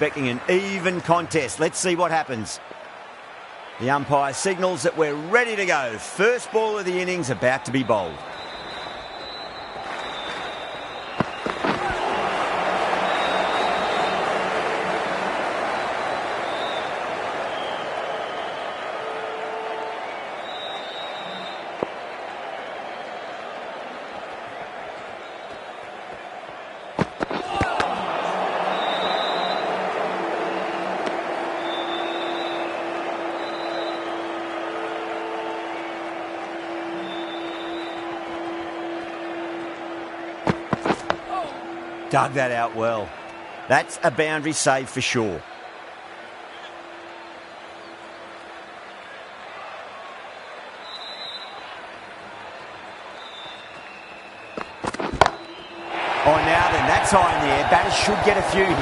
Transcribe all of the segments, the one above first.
Expecting an even contest. Let's see what happens. The umpire signals that we're ready to go. First ball of the innings about to be bowled. Dug that out well. That's a boundary save for sure. Oh, now then, that's high in the air. Batters should get a few here.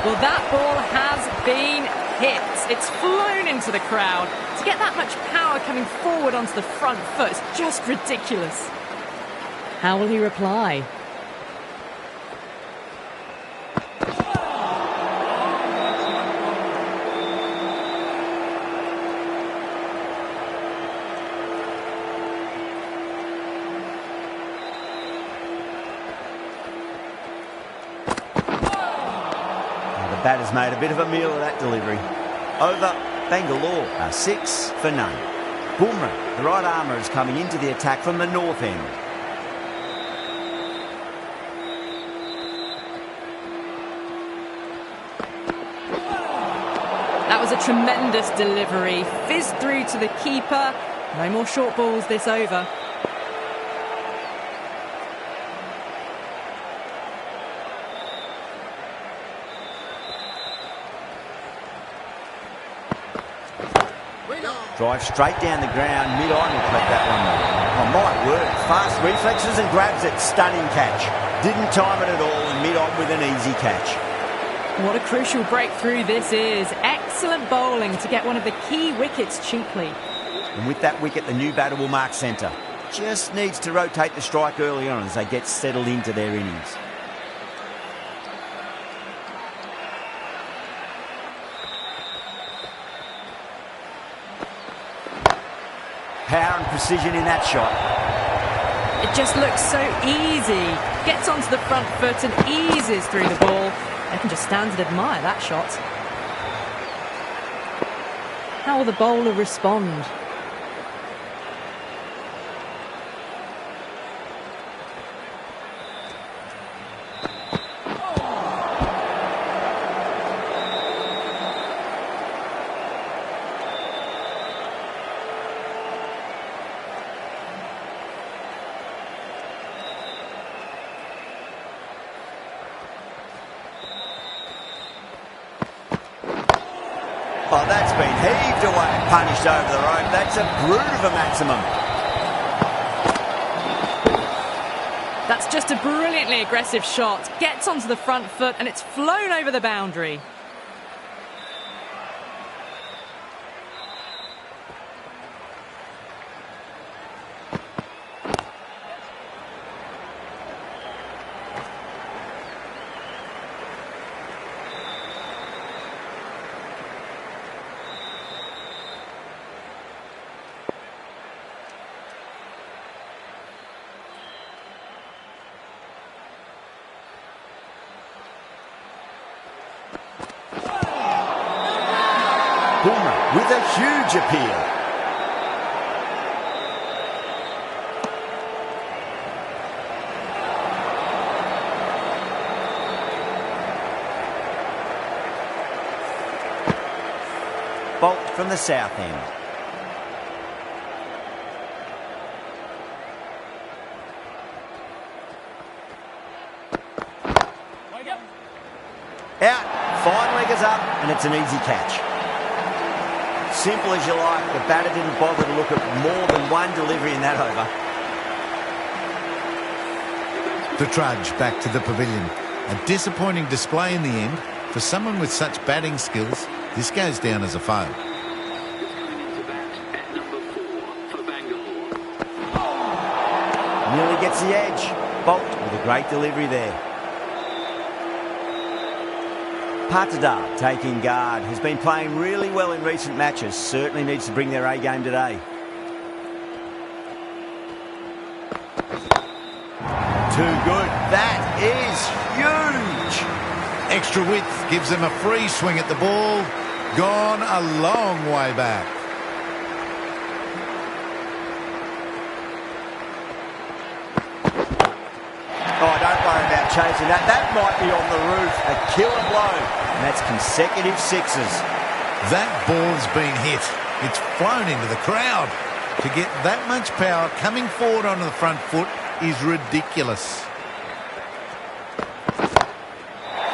Well, that ball has been hit. It's flown into the crowd. To get that much power coming forward onto the front foot is just ridiculous. How will he reply? The batter's made a bit of a meal of that delivery. Over Bangalore are 6 for none. Bumrah, the right armour, is coming into the attack from the north end. That was a tremendous delivery. Fizzed through to the keeper. No more short balls this over. Drive straight down the ground, mid-on will collect that one. Oh, my word, fast reflexes and grabs it, stunning catch. Didn't time it at all and mid-on with an easy catch. What a crucial breakthrough this is. Excellent bowling to get one of the key wickets cheaply. And with that wicket, the new batter will mark centre. Just needs to rotate the strike early on as they get settled into their innings. Power and precision in that shot. It just looks so easy. Gets onto the front foot and eases through the ball. I can just stand and admire that shot. How will the bowler respond? Oh, that's been heaved away and punished over the rope. That's a brute of a maximum. That's just a brilliantly aggressive shot. Gets onto the front foot and it's flown over the boundary. Bumrah with a huge appeal. Bolt from the south end. Out, fine leg is up, and it's an easy catch. Simple as you like, the batter didn't bother to look at more than one delivery in that over. The trudge back to the pavilion. A disappointing display in the end. For someone with such batting skills, this goes down as a fail. Nearly gets the edge. Bolt with a great delivery there. Patada taking guard, has been playing really well in recent matches. Certainly needs to bring their A game today. Too good. That is huge. Extra width gives them a free swing at the ball. Gone a long way back. Oh, don't worry about chasing that. That might be on the roof. A killer blow. And that's consecutive sixes. That ball's been hit. It's flown into the crowd. To get that much power coming forward onto the front foot is ridiculous.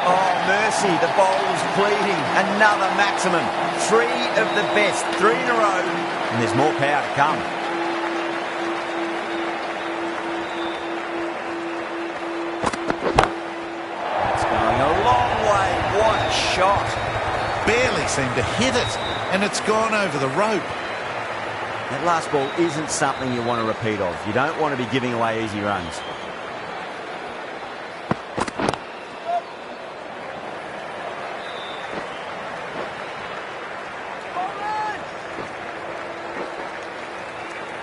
Oh, mercy. The bowler's pleading. Another maximum. 3 of the best. 3 in a row. And there's more power to come. What a shot. Barely seemed to hit it, and it's gone over the rope. That last ball isn't something you want to repeat of. You don't want to be giving away easy runs.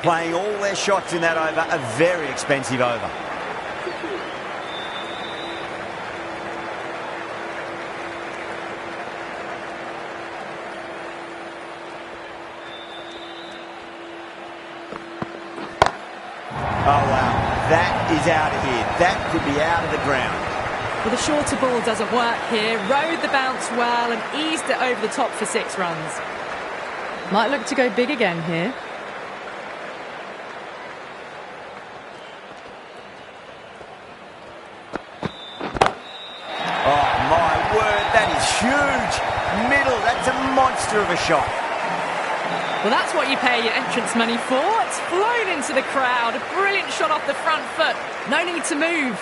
Playing all their shots in that over, a very expensive over. Oh, wow. That is out of here. That could be out of the ground. Well, the shorter ball doesn't work here. Rode the bounce well and eased it over the top for 6 runs. Might look to go big again here. Oh, my word. That is huge. Middle. That's a monster of a shot. Well, that's what you pay your entrance money for. It's flown into the crowd. A brilliant shot off the front foot. No need to move.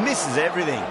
Misses everything.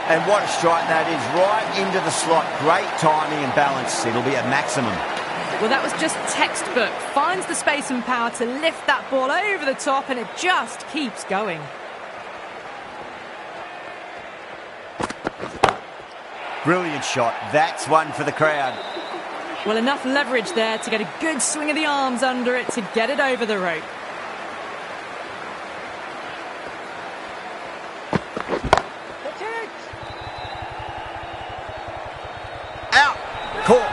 And what a strike that is, right into the slot. Great timing and balance. It'll be a maximum. Well, that was just textbook. Finds the space and power to lift that ball over the top, and it just keeps going. Brilliant shot. That's one for the crowd. Well, enough leverage there to get a good swing of the arms under it to get it over the rope. Out. Caught.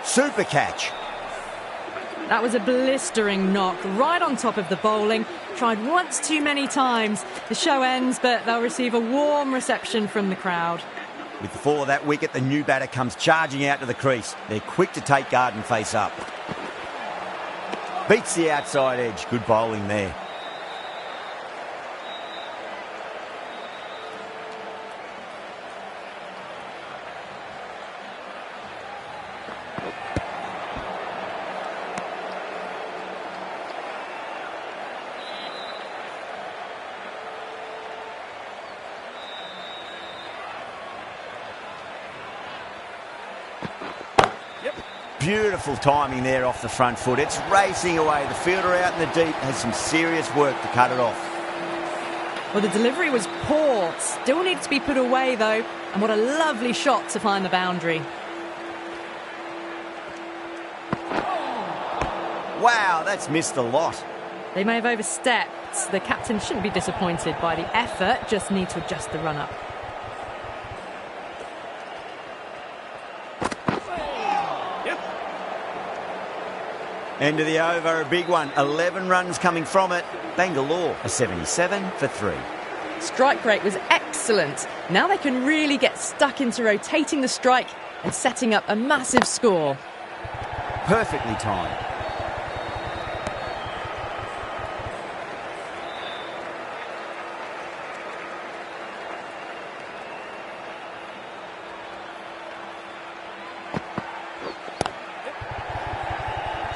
Super catch. That was a blistering knock right on top of the bowling. Tried once too many times. The show ends, but they'll receive a warm reception from the crowd. With the fall of that wicket, the new batter comes charging out to the crease. They're quick to take guard and face up. Beats the outside edge. Good bowling there. Beautiful timing there off the front foot. It's racing away. The fielder out in the deep has some serious work to cut it off. Well, the delivery was poor. Still needs to be put away, though. And what a lovely shot to find the boundary. Wow, that's missed a lot. They may have overstepped. The captain shouldn't be disappointed by the effort, just need to adjust the run-up. End of the over, a big one. 11 runs coming from it. Bangalore are 77 for 3. Strike rate was excellent. Now they can really get stuck into rotating the strike and setting up a massive score. Perfectly timed.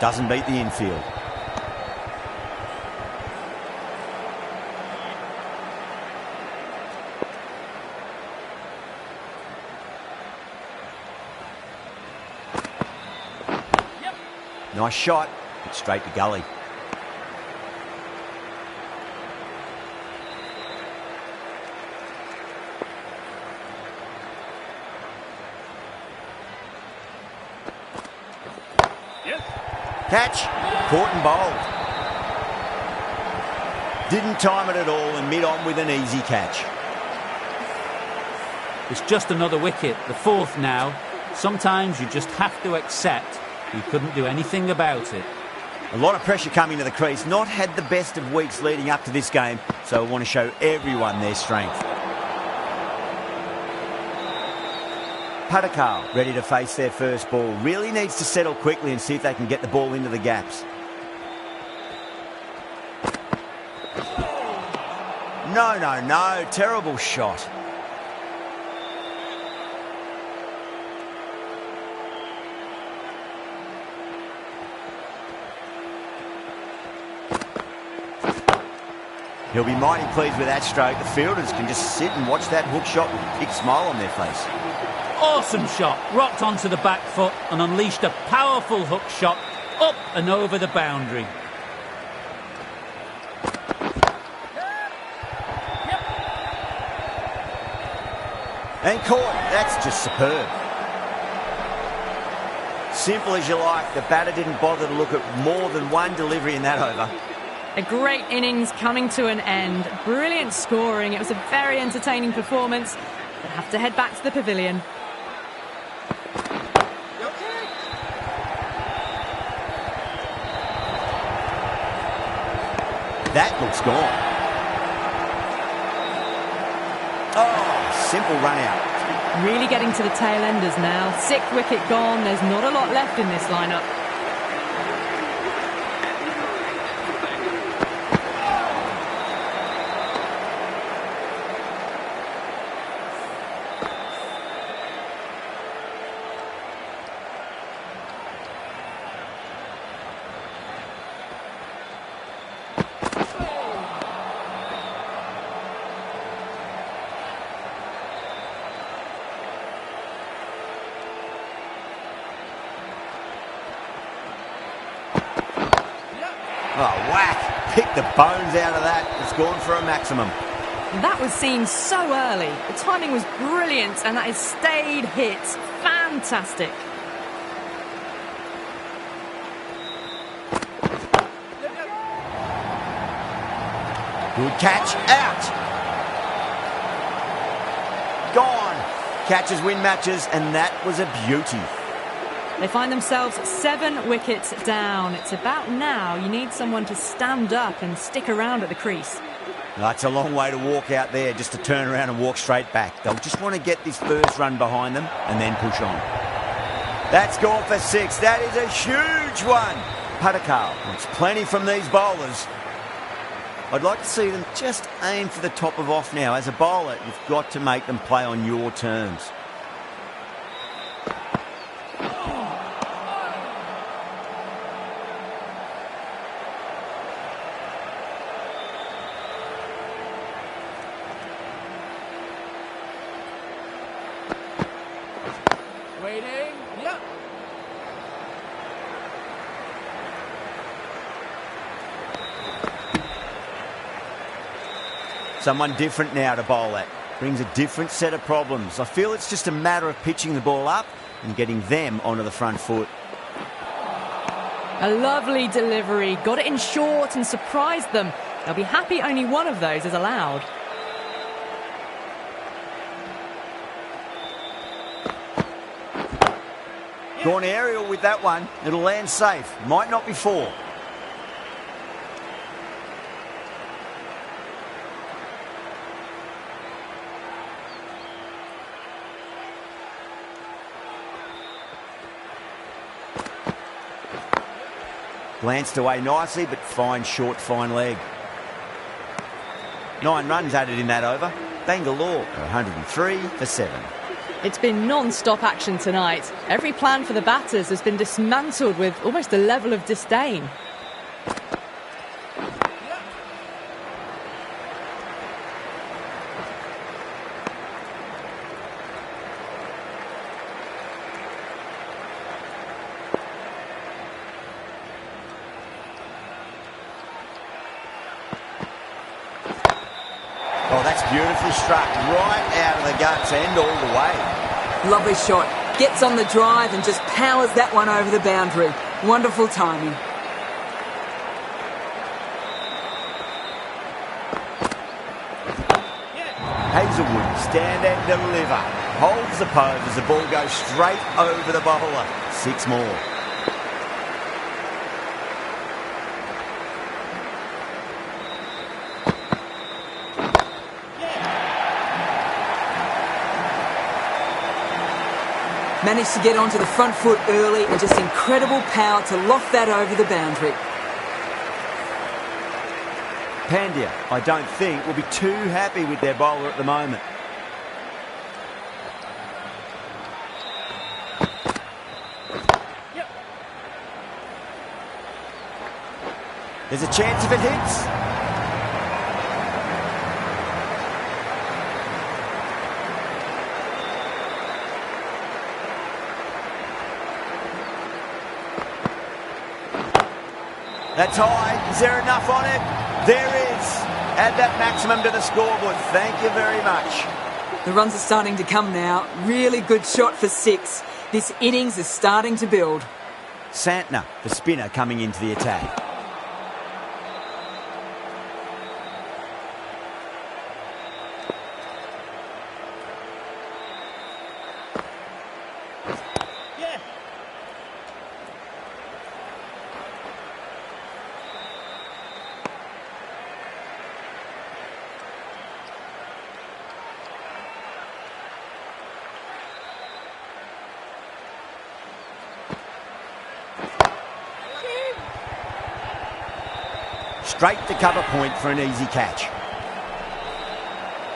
Doesn't beat the infield. Nice shot, but straight to gully. Catch, caught and bowled. Didn't time it at all and mid-on with an easy catch. It's just another wicket, the 4th now. Sometimes you just have to accept you couldn't do anything about it. A lot of pressure coming to the crease. Not had the best of weeks leading up to this game, so I want to show everyone their strength. Padakal ready to face their first ball. Really needs to settle quickly and see if they can get the ball into the gaps. No. Terrible shot. He'll be mighty pleased with that stroke. The fielders can just sit and watch that hook shot with a big smile on their face. Awesome shot, rocked onto the back foot and unleashed a powerful hook shot up and over the boundary. And caught. That's just superb. Simple as you like. The batter didn't bother to look at more than one delivery in that over. A great innings coming to an end. Brilliant scoring. It was a very entertaining performance. They'll have to head back to the pavilion. That looks gone. Oh, simple run out. Really getting to the tail enders now. 6th wicket gone. There's not a lot left in this lineup. Oh, whack. Pick the bones out of that. It's gone for a maximum. That was seen so early. The timing was brilliant and that is stayed hits. Fantastic. Good catch. Out. Gone. Catches win matches, and that was a beauty. They find themselves 7 wickets down. It's about now you need someone to stand up and stick around at the crease. That's a long way to walk out there just to turn around and walk straight back. They'll just want to get this first run behind them and then push on. That's gone for 6. That is a huge one. Padakal wants plenty from these bowlers. I'd like to see them just aim for the top of off now. As a bowler, you've got to make them play on your terms. Someone different now to bowl at. Brings a different set of problems. I feel it's just a matter of pitching the ball up and getting them onto the front foot. A lovely delivery. Got it in short and surprised them. They'll be happy only one of those is allowed. Gone aerial with that one. It'll land safe. Might not be 4. Glanced away nicely, but fine short, fine leg. 9 runs added in that over. Bangalore are 103 for 7. It's been non-stop action tonight. Every plan for the batters has been dismantled with almost a level of disdain. Oh, that's beautifully struck. Right out of the guts end all the way. Lovely shot. Gets on the drive and just powers that one over the boundary. Wonderful timing. Hazelwood, stand and deliver. Holds the pose as the ball goes straight over the bowler. 6 more. Managed to get onto the front foot early and just incredible power to loft that over the boundary. Pandya, I don't think, will be too happy with their bowler at the moment. There's a chance if it hits. That's high. Is there enough on it? There is. Add that maximum to the scoreboard. Thank you very much. The runs are starting to come now. Really good shot for 6. This innings is starting to build. Santner, the spinner, coming into the attack. Straight to cover point for an easy catch.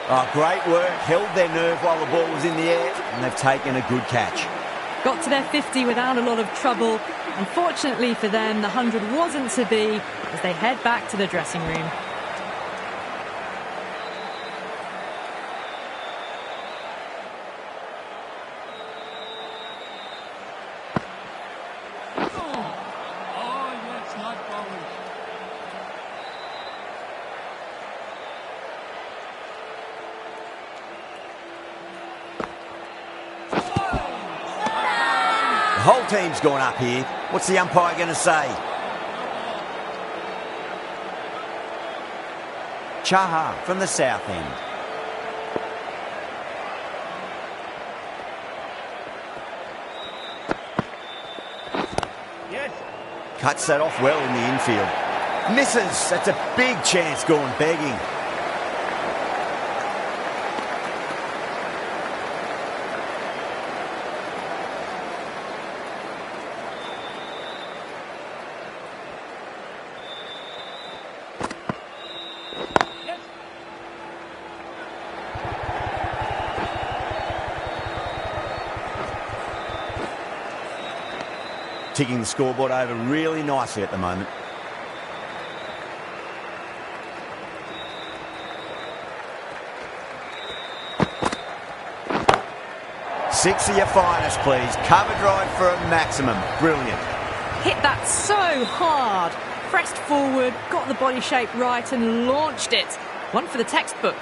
Oh, great work. Held their nerve while the ball was in the air, and they've taken a good catch. Got to their 50 without a lot of trouble. Unfortunately for them, the 100 wasn't to be as they head back to the dressing room. The whole team's gone up here. What's the umpire going to say? Chahar from the south end. Yes. Cuts that off well in the infield. Misses. That's a big chance gone begging. Ticking the scoreboard over really nicely at the moment. Six of your finest, please. Cover drive for a maximum. Brilliant. Hit that so hard. Pressed forward, got the body shape right and launched it. One for the textbook.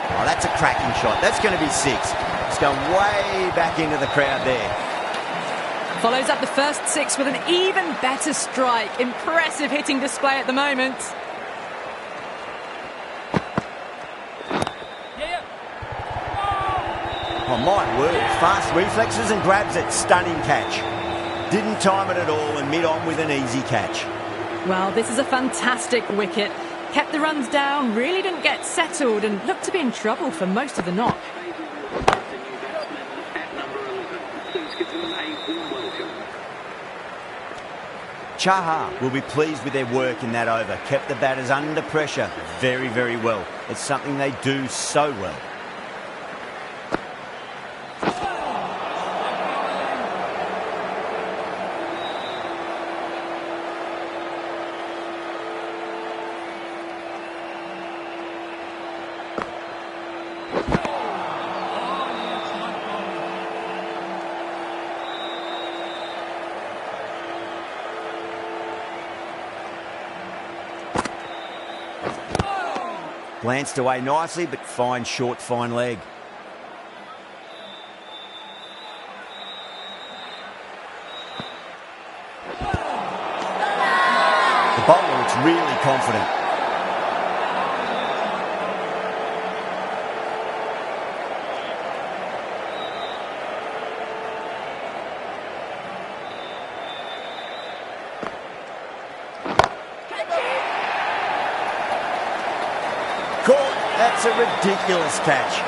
Oh, that's a cracking shot. That's going to be 6. It's going way back into the crowd there. Follows up the first 6 with an even better strike. Impressive hitting display at the moment. Oh, my word. Fast reflexes and grabs it. Stunning catch. Didn't time it at all and mid-on with an easy catch. Well, this is a fantastic wicket. Kept the runs down, really didn't get settled and looked to be in trouble for most of the knock. Chahar will be pleased with their work in that over. Kept the batters under pressure very, very well. It's something they do so well. Glanced away nicely, but fine short, fine leg. The bowler looks really confident. That's a ridiculous catch.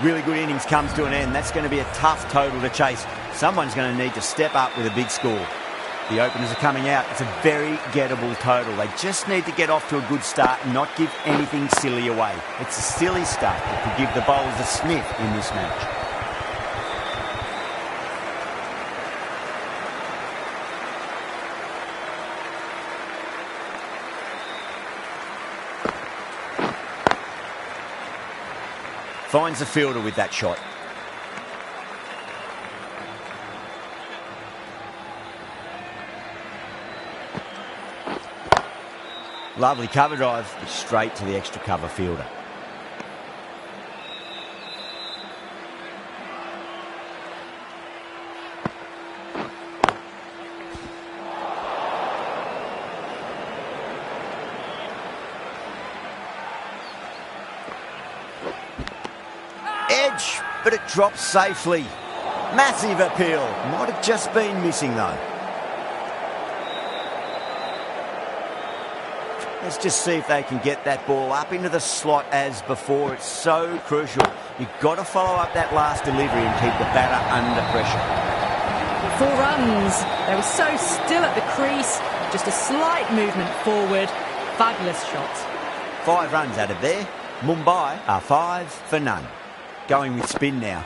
Really good innings comes to an end. That's going to be a tough total to chase. Someone's going to need to step up with a big score. The openers are coming out. It's a very gettable total. They just need to get off to a good start and not give anything silly away. It's a silly start that could give the bowlers a sniff in this match. Finds the fielder with that shot. Lovely cover drive, straight to the extra cover fielder. Edge, but it drops safely. Massive appeal. Might have just been missing though. Let's just see if they can get that ball up into the slot as before. It's so crucial. You've got to follow up that last delivery and keep the batter under pressure. 4 runs. They were so still at the crease. Just a slight movement forward. Fabulous shot. 5 runs out of there. Mumbai are 5 for none. Going with spin now.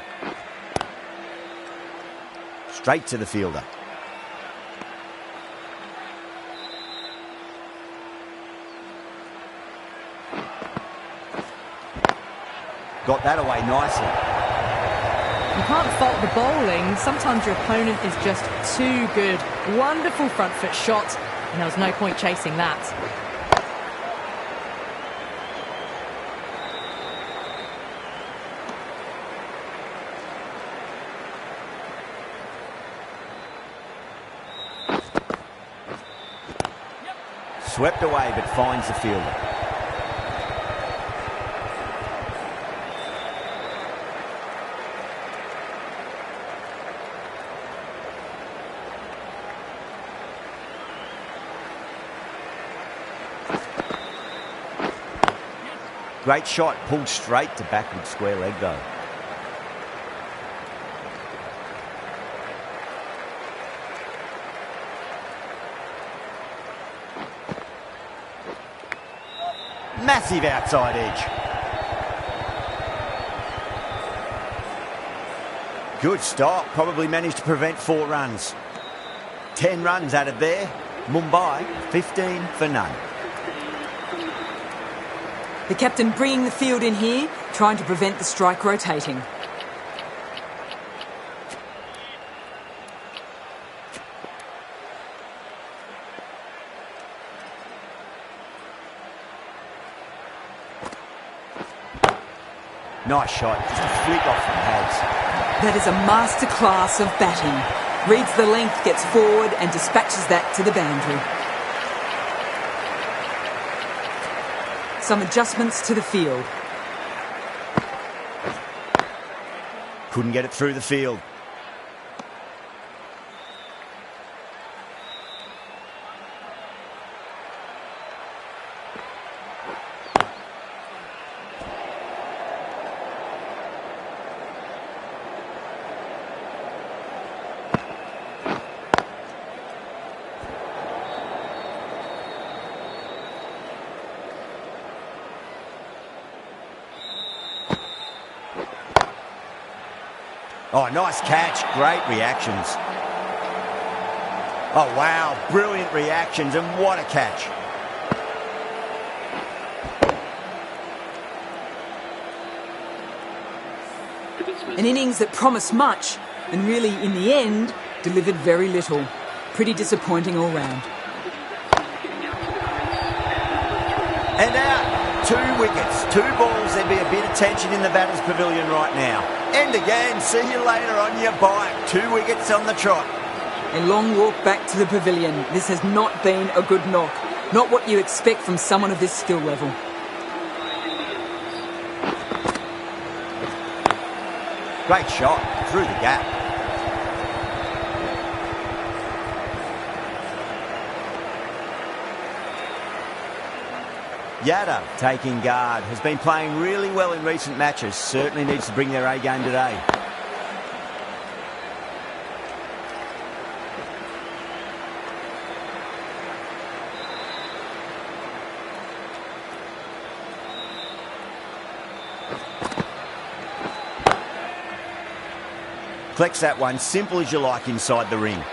Straight to the fielder. Got that away nicely. You can't fault the bowling. Sometimes your opponent is just too good. Wonderful front foot shot, and there was no point chasing that. Swept away, but finds the fielder. Great shot, pulled straight to backward square leg though. Massive outside edge. Good stop, probably managed to prevent 4 runs. 10 runs out of there. Mumbai, 15 for none. The captain bringing the field in here, trying to prevent the strike rotating. Nice shot, just a flick off the pads. That is a masterclass of batting. Reads the length, gets forward and dispatches that to the boundary. Some adjustments to the field. Couldn't get it through the field. Oh, nice catch. Great reactions. Oh, wow. Brilliant reactions, and what a catch. An innings that promised much and really, in the end, delivered very little. Pretty disappointing all round. And out. 2 wickets, 2 balls. There'd be a bit of tension in the batter's pavilion right now. End again. See you later on your bike. 2 wickets on the trot. A long walk back to the pavilion. This has not been a good knock. Not what you expect from someone of this skill level. Great shot through the gap. Yadav taking guard, has been playing really well in recent matches, certainly needs to bring their A game today. Collects that one, simple as you like inside the ring.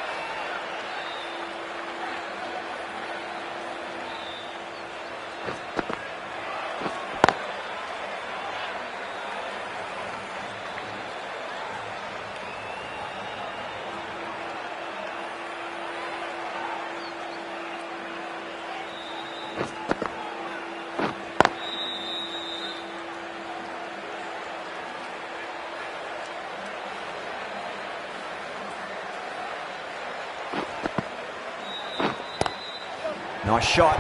Nice shot,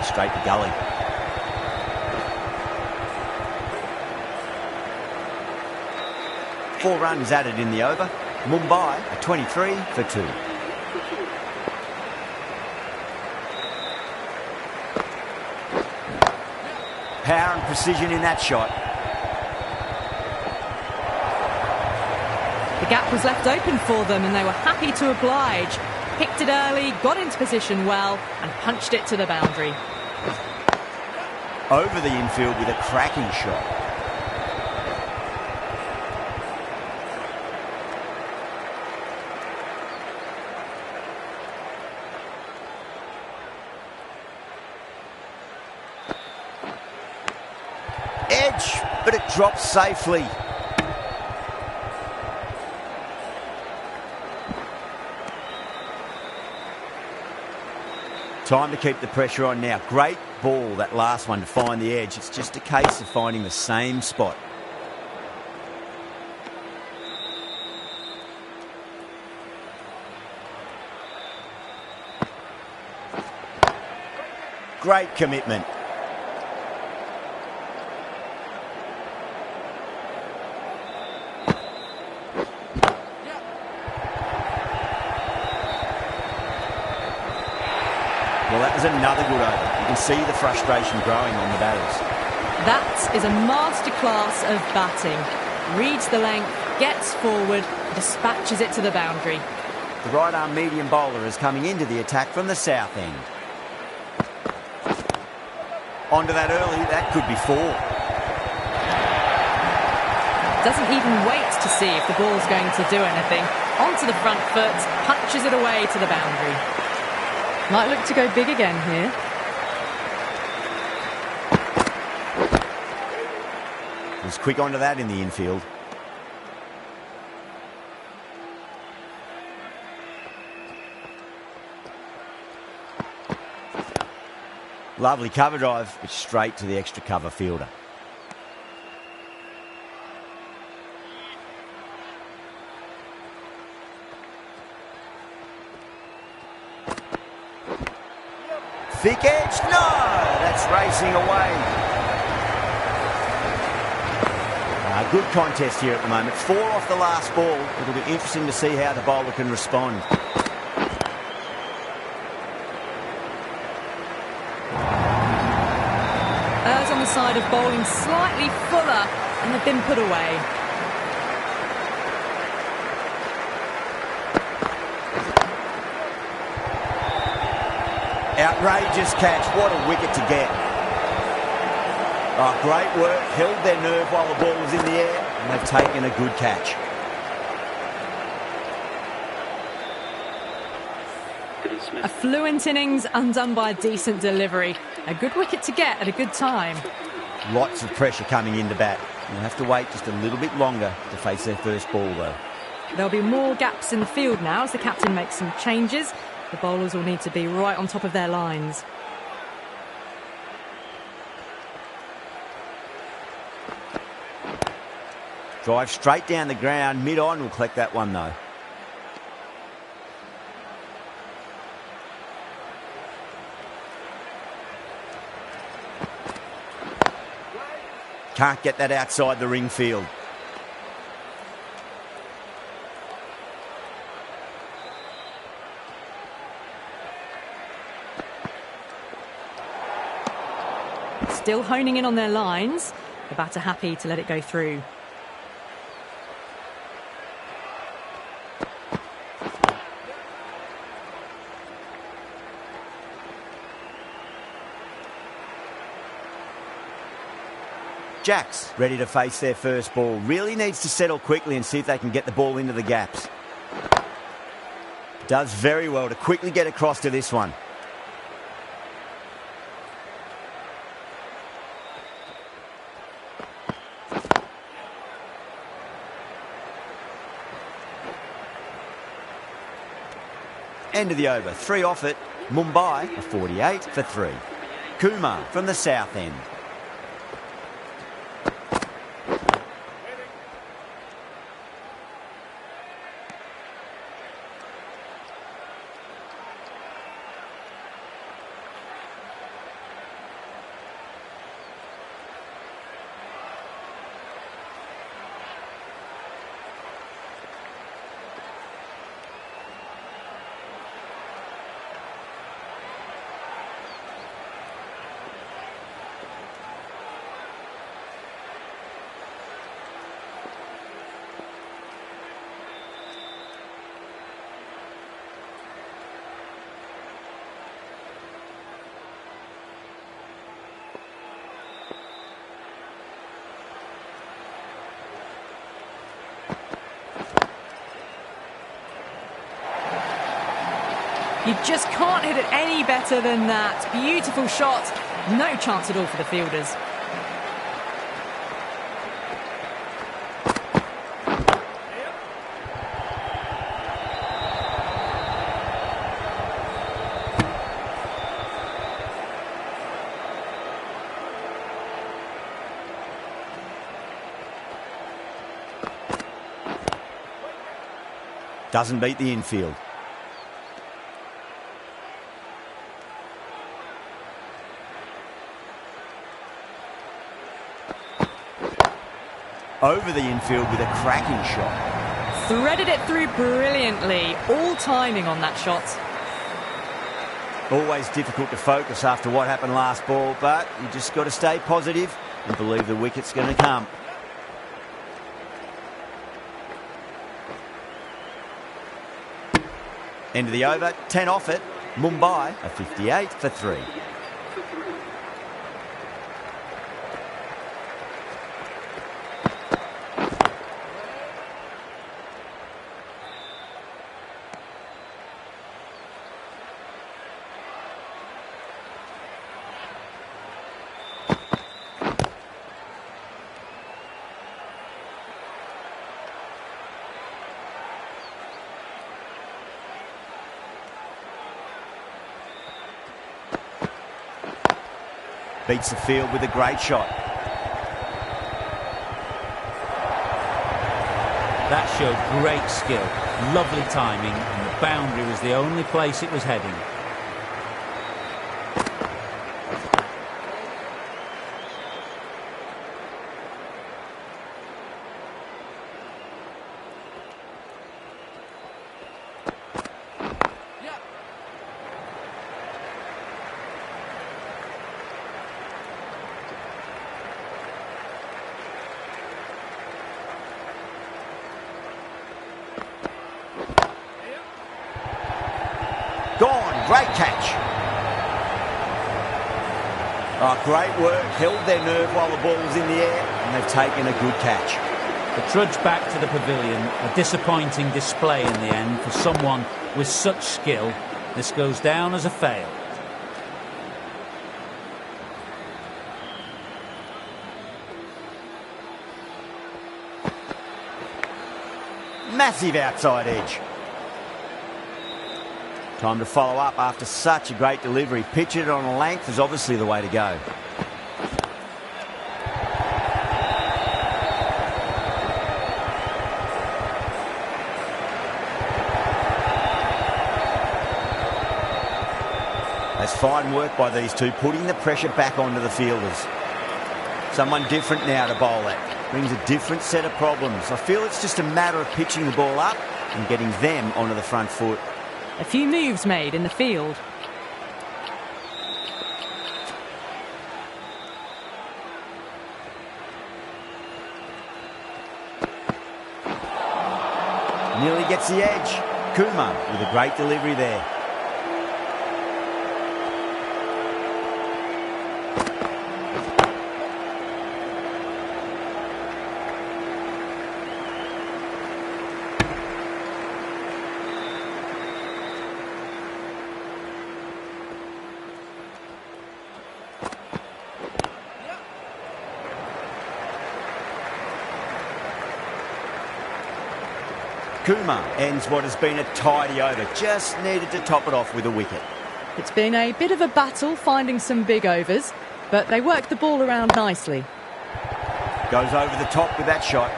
straight to gully. Four runs added in the over. Mumbai are 23 for 2. Power and precision in that shot. The gap was left open for them and they were happy to oblige. Picked it early, got into position well and punched it to the boundary. Over the infield with a cracking shot. Edge, but it drops safely. Time to keep the pressure on now. Great ball, that last one, to find the edge. It's just a case of finding the same spot. Great commitment. Well, that was another good over. You can see the frustration growing on the batters. That is a masterclass of batting. Reads the length, gets forward, dispatches it to the boundary. The right-arm medium bowler is coming into the attack from the south end. Onto that early, that could be 4. Doesn't even wait to see if the ball's going to do anything. Onto the front foot, punches it away to the boundary. Might look to go big again here. He's quick onto that in the infield. Lovely cover drive, but straight to the extra cover fielder. Thick edge, no! That's racing away. Good contest here at the moment. 4 off the last ball. It'll be interesting to see how the bowler can respond. Errs on the side of bowling slightly fuller, and they've been put away. Outrageous catch. What a wicket to get. Oh, great work. Held their nerve while the ball was in the air, and they've taken a good catch. A fluent innings undone by a decent delivery. A good wicket to get at a good time. Lots of pressure coming into bat. They'll have to wait just a little bit longer to face their first ball, though. There'll be more gaps in the field now as the captain makes some changes. The bowlers will need to be right on top of their lines. Drive straight down the ground. Mid-on will collect that one, though. Can't get that outside the ring field. Still honing in on their lines. The batter happy to let it go through. Jacks ready to face their first ball. Really needs to settle quickly and see if they can get the ball into the gaps. Does very well to quickly get across to this one. End of the over. 3 off it. Mumbai a 48 for 3. Kumar from the south end. You just can't hit it any better than that. Beautiful shot. No chance at all for the fielders. Doesn't beat the infield. Over the infield with a cracking shot. Threaded it through brilliantly. All timing on that shot. Always difficult to focus after what happened last ball, but you just got to stay positive and believe the wicket's going to come. End of the over. 10 off it. Mumbai a 58 for 3. Beats the field with a great shot. That showed great skill, lovely timing, and the boundary was the only place it was heading. Gone, great catch. Oh, great work, held their nerve while the ball was in the air, and they've taken a good catch. The trudge back to the pavilion, a disappointing display in the end for someone with such skill. This goes down as a fail. Massive outside edge. Time to follow up after such a great delivery. Pitch it on a length is obviously the way to go. That's fine work by these two, putting the pressure back onto the fielders. Someone different now to bowl at. Brings a different set of problems. I feel it's just a matter of pitching the ball up and getting them onto the front foot. A few moves made in the field. Nearly gets the edge. Kumar with a great delivery there. Kumar ends what has been a tidy over. Just needed to top it off with a wicket. It's been a bit of a battle finding some big overs, but they worked the ball around nicely. Goes over the top with that shot.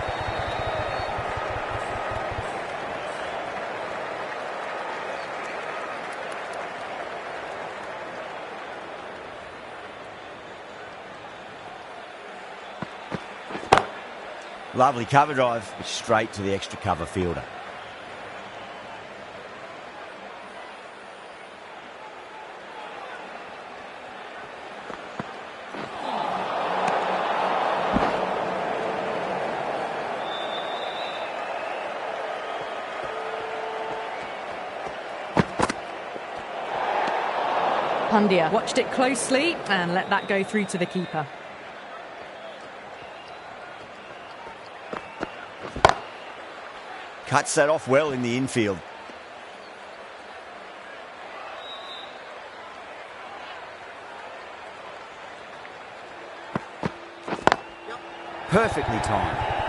Lovely cover drive, straight to the extra cover fielder. Pandya watched it closely and let that go through to the keeper. Cuts that off well in the infield. Perfectly timed.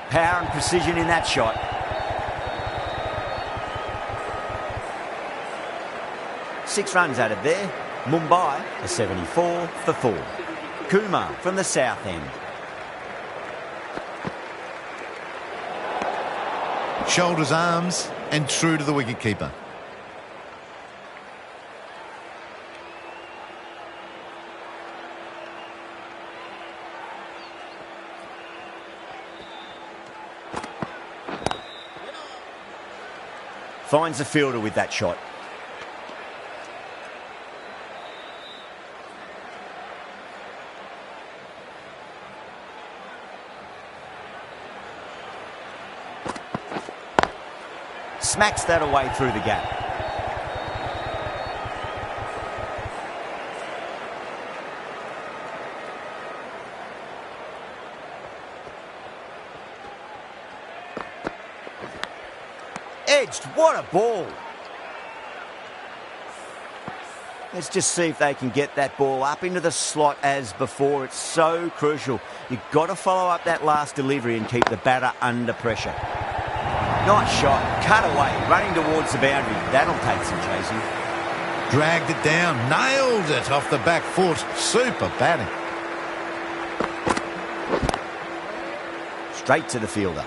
Power and precision in that shot. Six runs added there. Mumbai a 74 for 4. Kumar from the south end. Shoulders, arms, and true to the wicketkeeper. Finds the fielder with that shot. Smacks that away through the gap. Edged. What a ball. Let's just see if they can get that ball up into the slot as before. It's so crucial. You've got to follow up that last delivery and keep the batter under pressure. Nice shot. Cut away. Running towards the boundary. That'll take some chasing. Dragged it down. Nailed it off the back foot. Super batting. Straight to the fielder.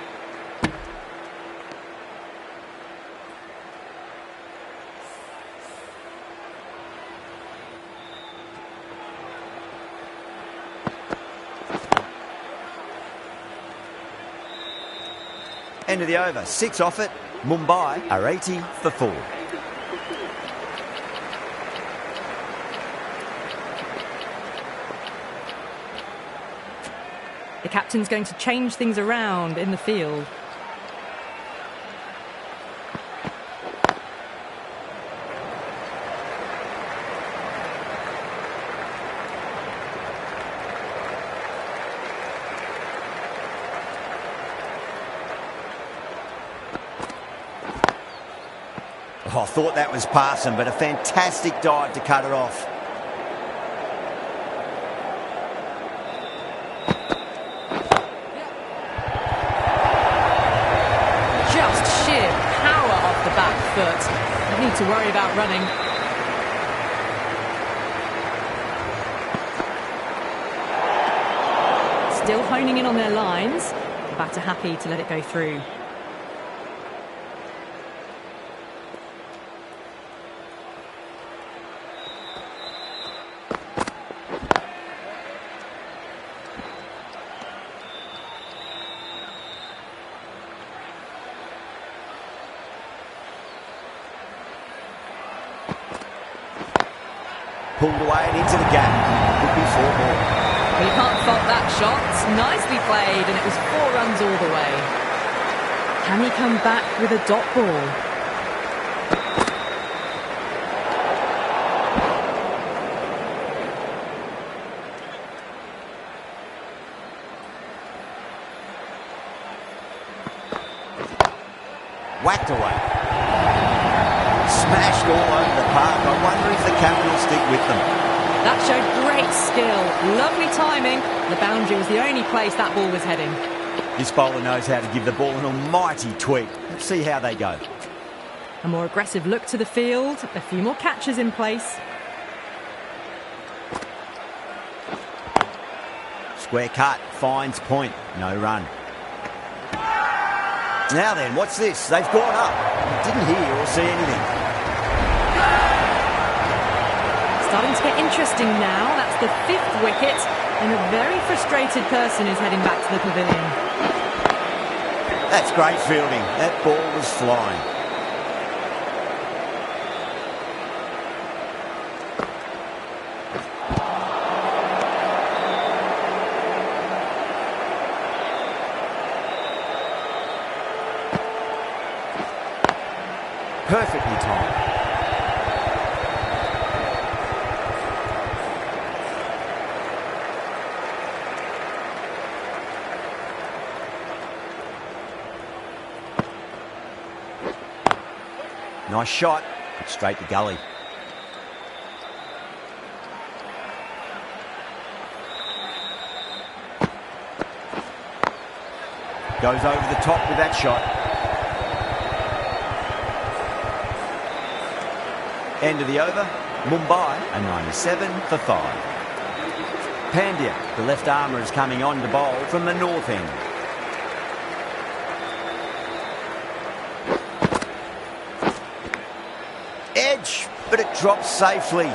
End of the over. 6 off it. Mumbai are 80 for 4. The captain's going to change things around in the field. Oh, I thought that was passing, but a fantastic dive to cut it off. Just sheer power off the back foot. You need to worry about running. Still honing in on their lines. The batter happy to let it go through. Pulled away and into the gap. Could be 4 more. Well, you can't fault that shot. Nicely played, and it was 4 runs all the way. Can he come back with a dot ball? Whacked away. Smashed all over the park. I wonder if the captain will stick with them. That showed great skill. Lovely timing. The boundary was the only place that ball was heading. This bowler knows how to give the ball an almighty tweak. Let's see how they go. A more aggressive look to the field. A few more catches in place. Square cut. Finds point. No run. Now then, what's this? They've gone up. Didn't hear or see anything. Starting to get interesting now. That's the 5th wicket, and a very frustrated person is heading back to the pavilion. That's great fielding. That ball was flying. Perfectly timed. Nice shot, but straight to gully. Goes over the top with that shot. End of the over. Mumbai are 97 for 5. Pandya, the left armour, is coming on to bowl from the north end. Edge, but it drops safely.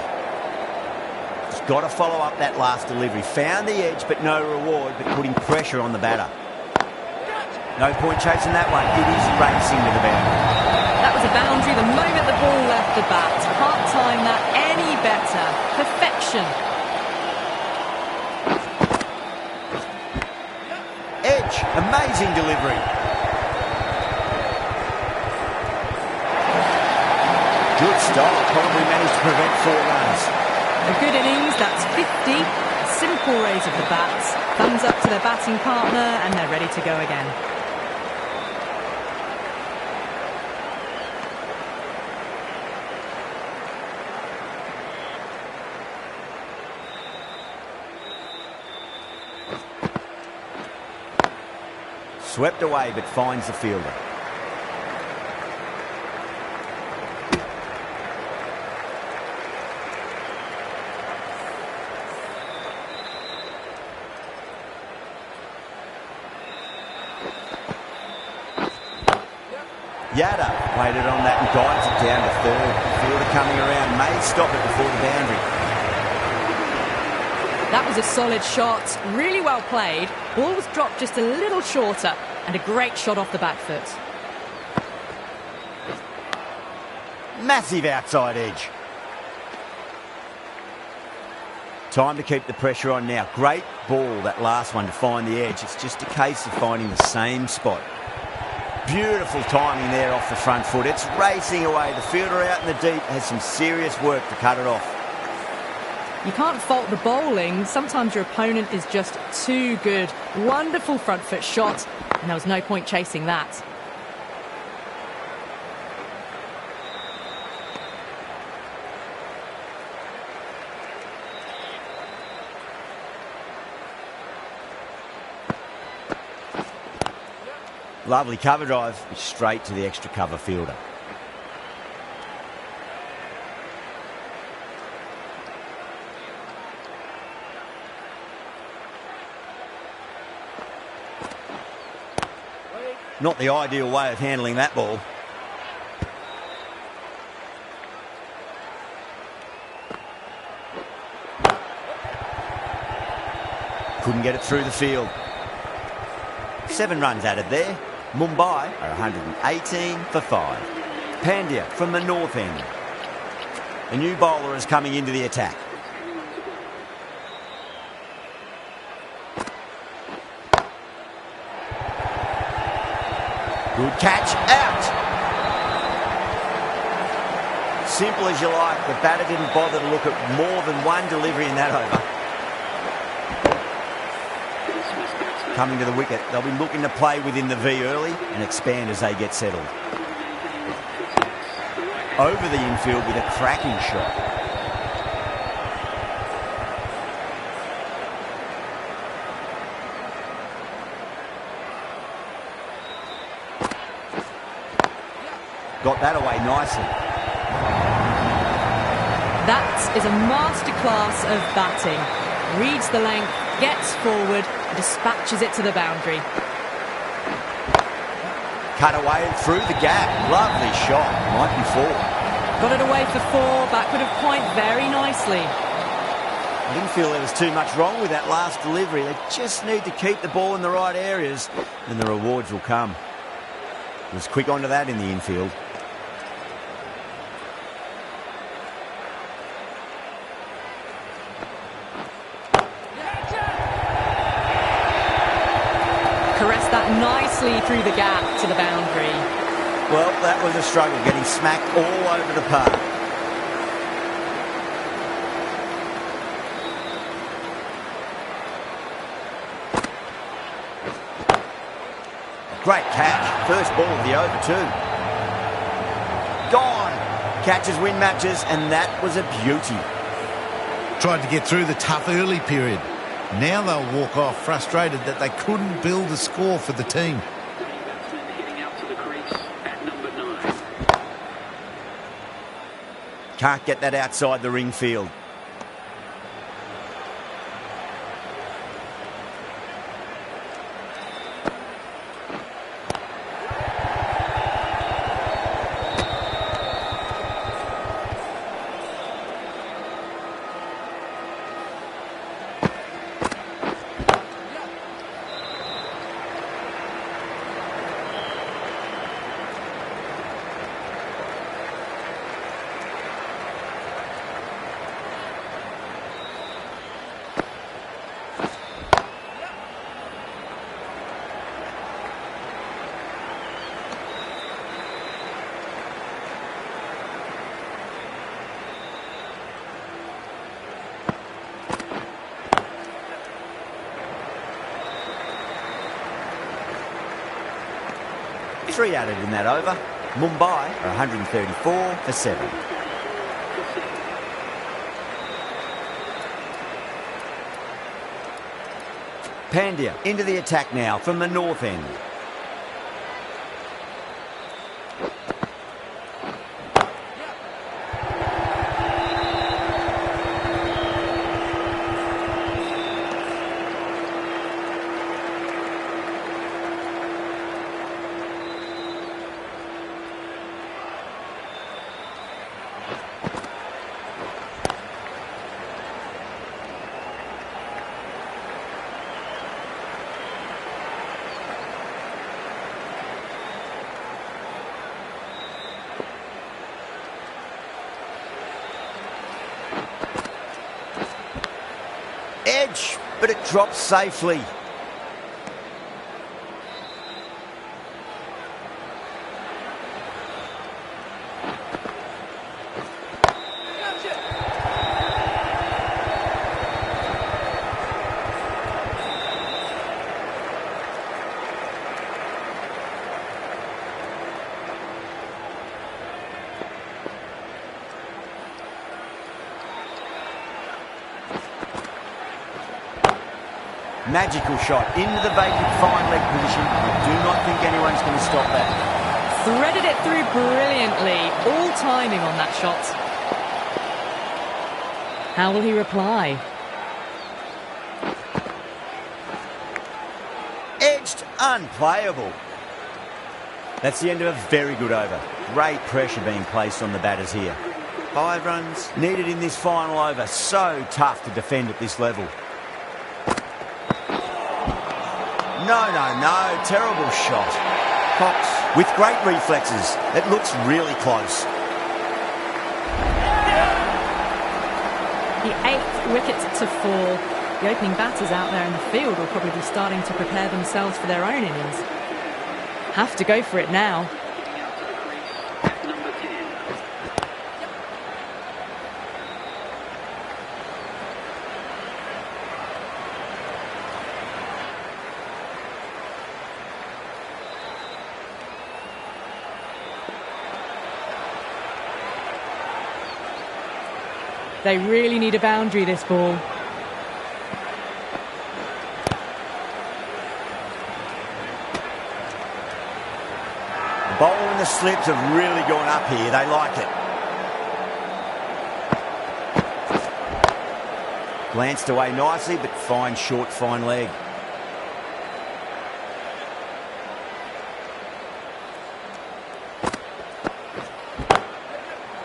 He's got to follow up that last delivery. Found the edge, but no reward, but putting pressure on the batter. No point chasing that one. It is racing to the boundary. That was a boundary the moment the ball left the bat. Can't time that any better. Perfection. Edge, amazing delivery. Good stop, probably managed to prevent 4 runs. A good innings, that's 50. A simple raise of the bats. Thumbs up to their batting partner, and they're ready to go again. Swept away, but finds the fielder. Yada waited on that and guides it down to third. Fielder coming around, may stop it before the boundary. That was a solid shot, really well played. Ball was dropped just a little shorter, and a great shot off the back foot. Massive outside edge. Time to keep the pressure on now. Great ball, that last one, to find the edge. It's just a case of finding the same spot. Beautiful timing there off the front foot. It's racing away. The fielder out in the deep has some serious work to cut it off. You can't fault the bowling. Sometimes your opponent is just too good. Wonderful front foot shot, and there was no point chasing that. Lovely cover drive, straight to the extra cover fielder. Not the ideal way of handling that ball. Couldn't get it through the field. 7 runs added there. Mumbai are 118 for 5. Pandya from the north end. A new bowler is coming into the attack. Good catch, out. Simple as you like. The batter didn't bother to look at more than one delivery in that over. Coming to the wicket, they'll be looking to play within the V early and expand as they get settled. Over the infield with a cracking shot. Got that away nicely. That is a masterclass of batting. Reads the length, gets forward, and dispatches it to the boundary. Cut away and through the gap. Lovely shot. Might be 4. Got it away for 4, backward of point very nicely. I didn't feel there was too much wrong with that last delivery. They just need to keep the ball in the right areas and the rewards will come. He was quick onto that in the infield. Caressed that nicely through the gap to the boundary. Well, that was a struggle, getting smacked all over the park. Great catch. First ball of the over, too. Gone. Catches win matches, and that was a beauty. Tried to get through the tough early period. Now they'll walk off frustrated that they couldn't build a score for the team. Can't get that outside the ring field. Three added in that over. Mumbai are 134 for 7. Pandya into the attack now from the north end. Edge, but it drops safely. Magical shot into the vacant fine leg position. I do not think anyone's going to stop that. Threaded it through brilliantly. All timing on that shot. How will he reply? Edged, unplayable. That's the end of a very good over. Great pressure being placed on the batters here. 5 runs needed in this final over. So tough to defend at this level. No. Terrible shot. Cox with great reflexes. It looks really close. The 8th wicket to fall. The opening batters out there in the field will probably be starting to prepare themselves for their own innings. Have to go for it now. They really need a boundary, this ball. The bowler and the slips have really gone up here. They like it. Glanced away nicely, but fine short, fine leg.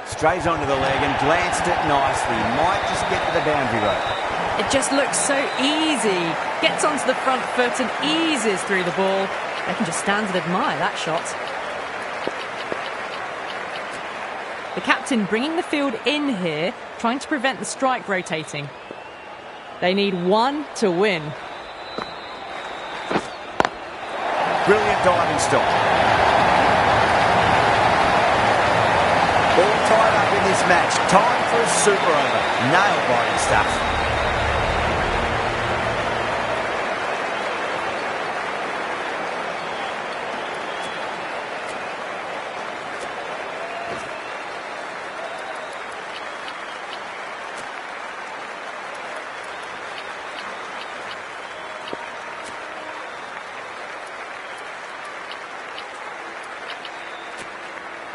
Strays onto the leg and glanced it nicely. Might just get to the boundary rope. It just looks so easy. Gets onto the front foot and eases through the ball. They can just stand and admire that shot. The captain bringing the field in here, trying to prevent the strike rotating. They need 1 to win. Brilliant diving stop. All tied up in this match. Time for a super over. Nail-biting stuff.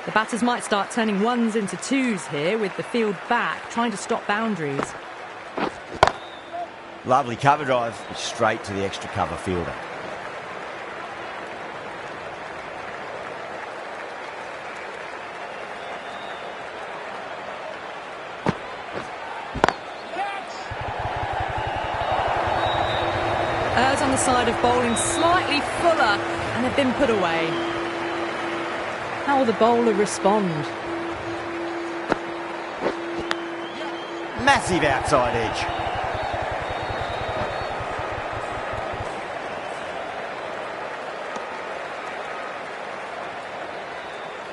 The batters might start turning 1s into 2s here with the field back, trying to stop boundaries. Lovely cover drive, straight to the extra cover fielder. Errs on the side of bowling slightly fuller, and they've been put away. How will the bowler respond? Massive outside edge.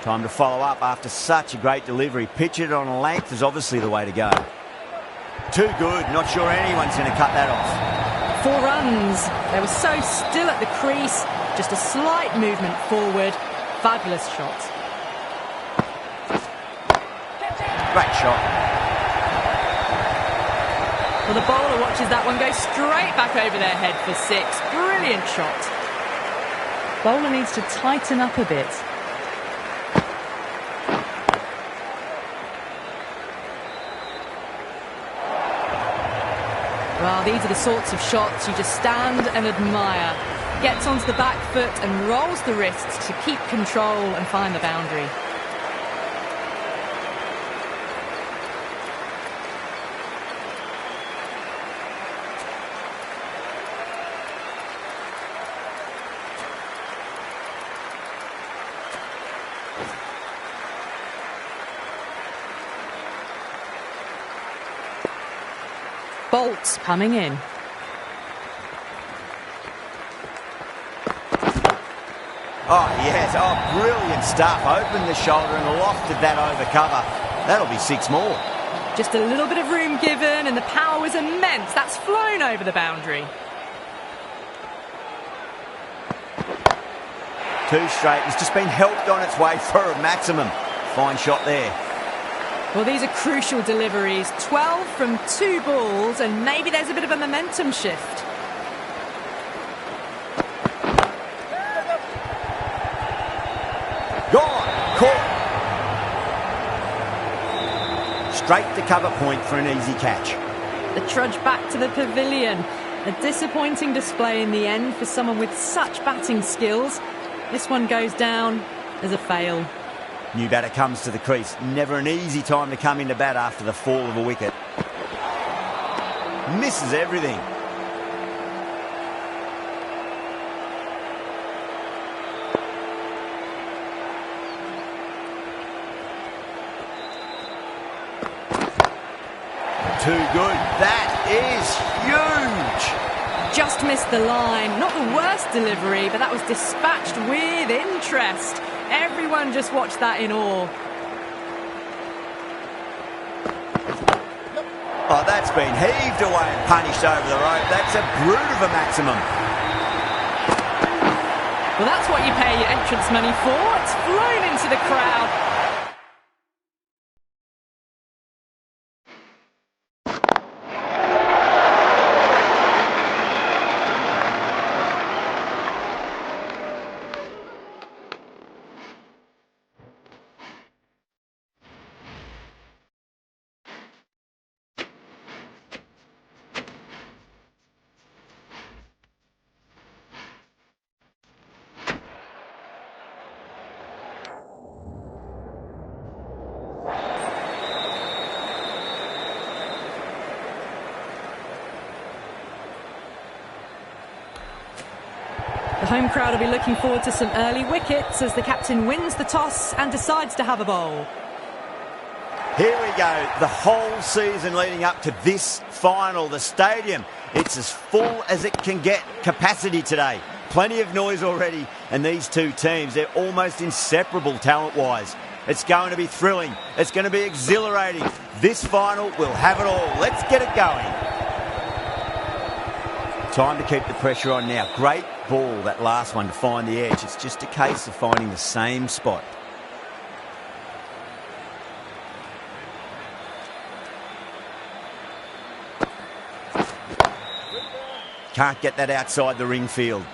Time to follow up after such a great delivery. Pitch it on a length is obviously the way to go. Too good. Not sure anyone's going to cut that off. 4 runs. They were so still at the crease. Just a slight movement forward. Fabulous shot. Great shot. Well, the bowler watches that one go straight back over their head for 6. Brilliant shot. Bowler needs to tighten up a bit. Well, these are the sorts of shots you just stand and admire. Gets onto the back foot and rolls the wrists to keep control and find the boundary. Bolts coming in. Oh, yes. Oh, brilliant stuff. Opened the shoulder and lofted that over cover. That'll be 6 more. Just a little bit of room given and the power was immense. That's flown over the boundary. 2 straight. It's just been helped on its way for a maximum. Fine shot there. Well, these are crucial deliveries. 12 from 2 balls, and maybe there's a bit of a momentum shift. Gone. Caught. Straight to cover point for an easy catch. The trudge back to the pavilion. A disappointing display in the end for someone with such batting skills. This one goes down as a fail. New batter comes to the crease. Never an easy time to come into bat after the fall of a wicket. Misses everything. Too good. That is huge. Just missed the line. Not the worst delivery, but that was dispatched with interest. Everyone just watched that in awe. Oh, that's been heaved away and punished over the rope. That's a brute of a maximum. Well, that's what you pay your entrance money for. It's flown into the crowd. The home crowd will be looking forward to some early wickets as the captain wins the toss and decides to have a bowl. Here we go. The whole season leading up to this final. The stadium, it's as full as it can get capacity today. Plenty of noise already. And these two teams, they're almost inseparable talent-wise. It's going to be thrilling. It's going to be exhilarating. This final will have it all. Let's get it going. Time to keep the pressure on now. Great ball, that last one, to find the edge. It's just a case of finding the same spot. Can't get that outside the ring field.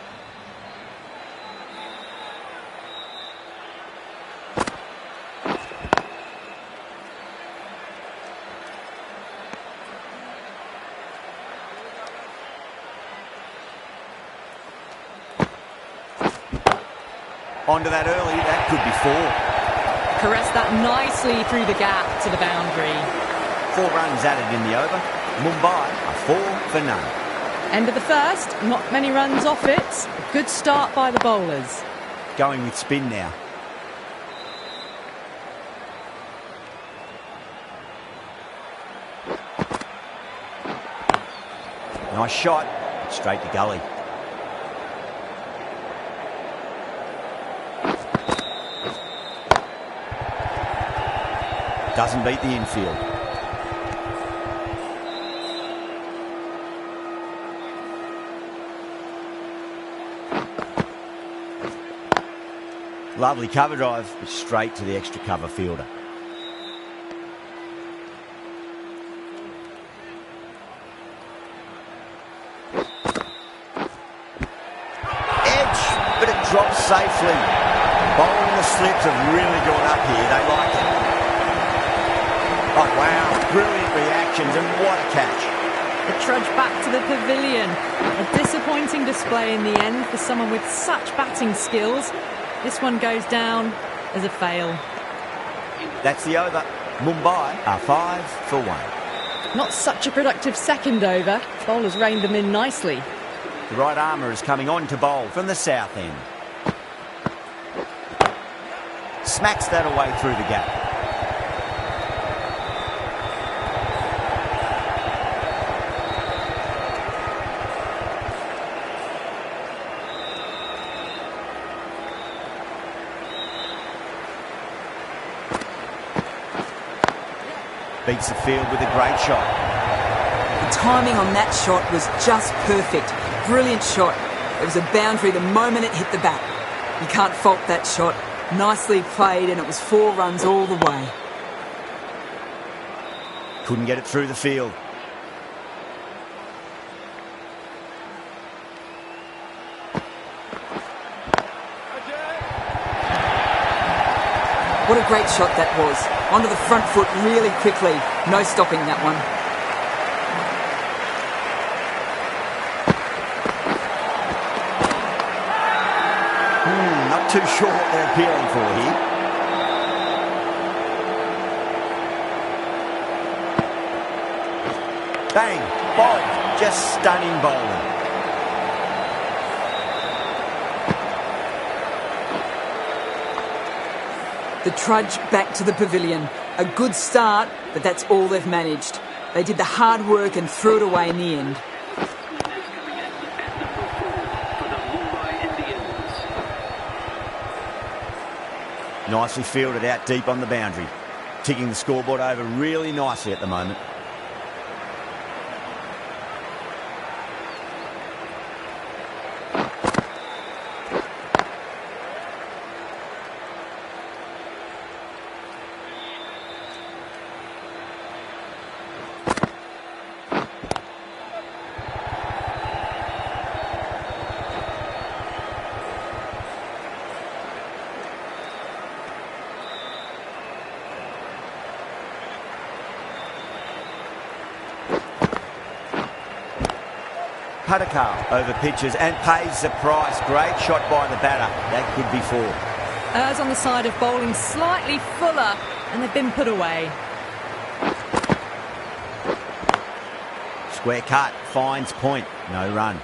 Onto that early, that could be 4. Caressed that nicely through the gap to the boundary. 4 runs added in the over. Mumbai are 4 for none. End of the first, not many runs off it. A good start by the bowlers. Going with spin now. Nice shot, straight to gully. Doesn't beat the infield. Lovely cover drive, but straight to the extra cover fielder. dropped safely. Bowling the slips have really gone up here. They like it. Oh, wow. Brilliant reactions, and what a catch. The trudge back to the pavilion. A disappointing display in the end for someone with such batting skills. This one goes down as a fail. That's the over. Mumbai are 5 for 1. Not such a productive second over. Bowlers reined them in nicely. The right armour is coming on to bowl from the south end. Smacks that away through the gap. Beats the field with a great shot. The timing on that shot was just perfect. Brilliant shot. It was a boundary the moment it hit the bat. You can't fault that shot. Nicely played, and it was 4 runs all the way. Couldn't get it through the field. What a great shot that was. Onto the front foot really quickly. No stopping that one. Not too sure what they're appealing for here. Bang! Bowled. Just stunning bowling. The trudge back to the pavilion. A good start, but that's all they've managed. They did the hard work and threw it away in the end. Nicely fielded out deep on the boundary. Ticking the scoreboard over really nicely at the moment. Pudakar over pitches and pays the price. Great shot by the batter. That could be 4. Errs on the side of bowling slightly fuller, and they've been put away. Square cut, finds point, no run.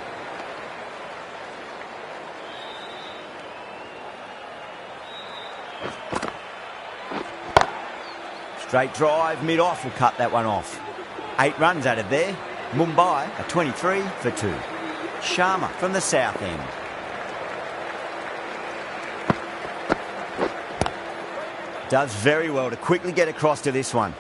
Straight drive, mid-off will cut that one off. 8 runs added there. Mumbai are 23 for 2. Sharma from the south end. Does very well to quickly get across to this one.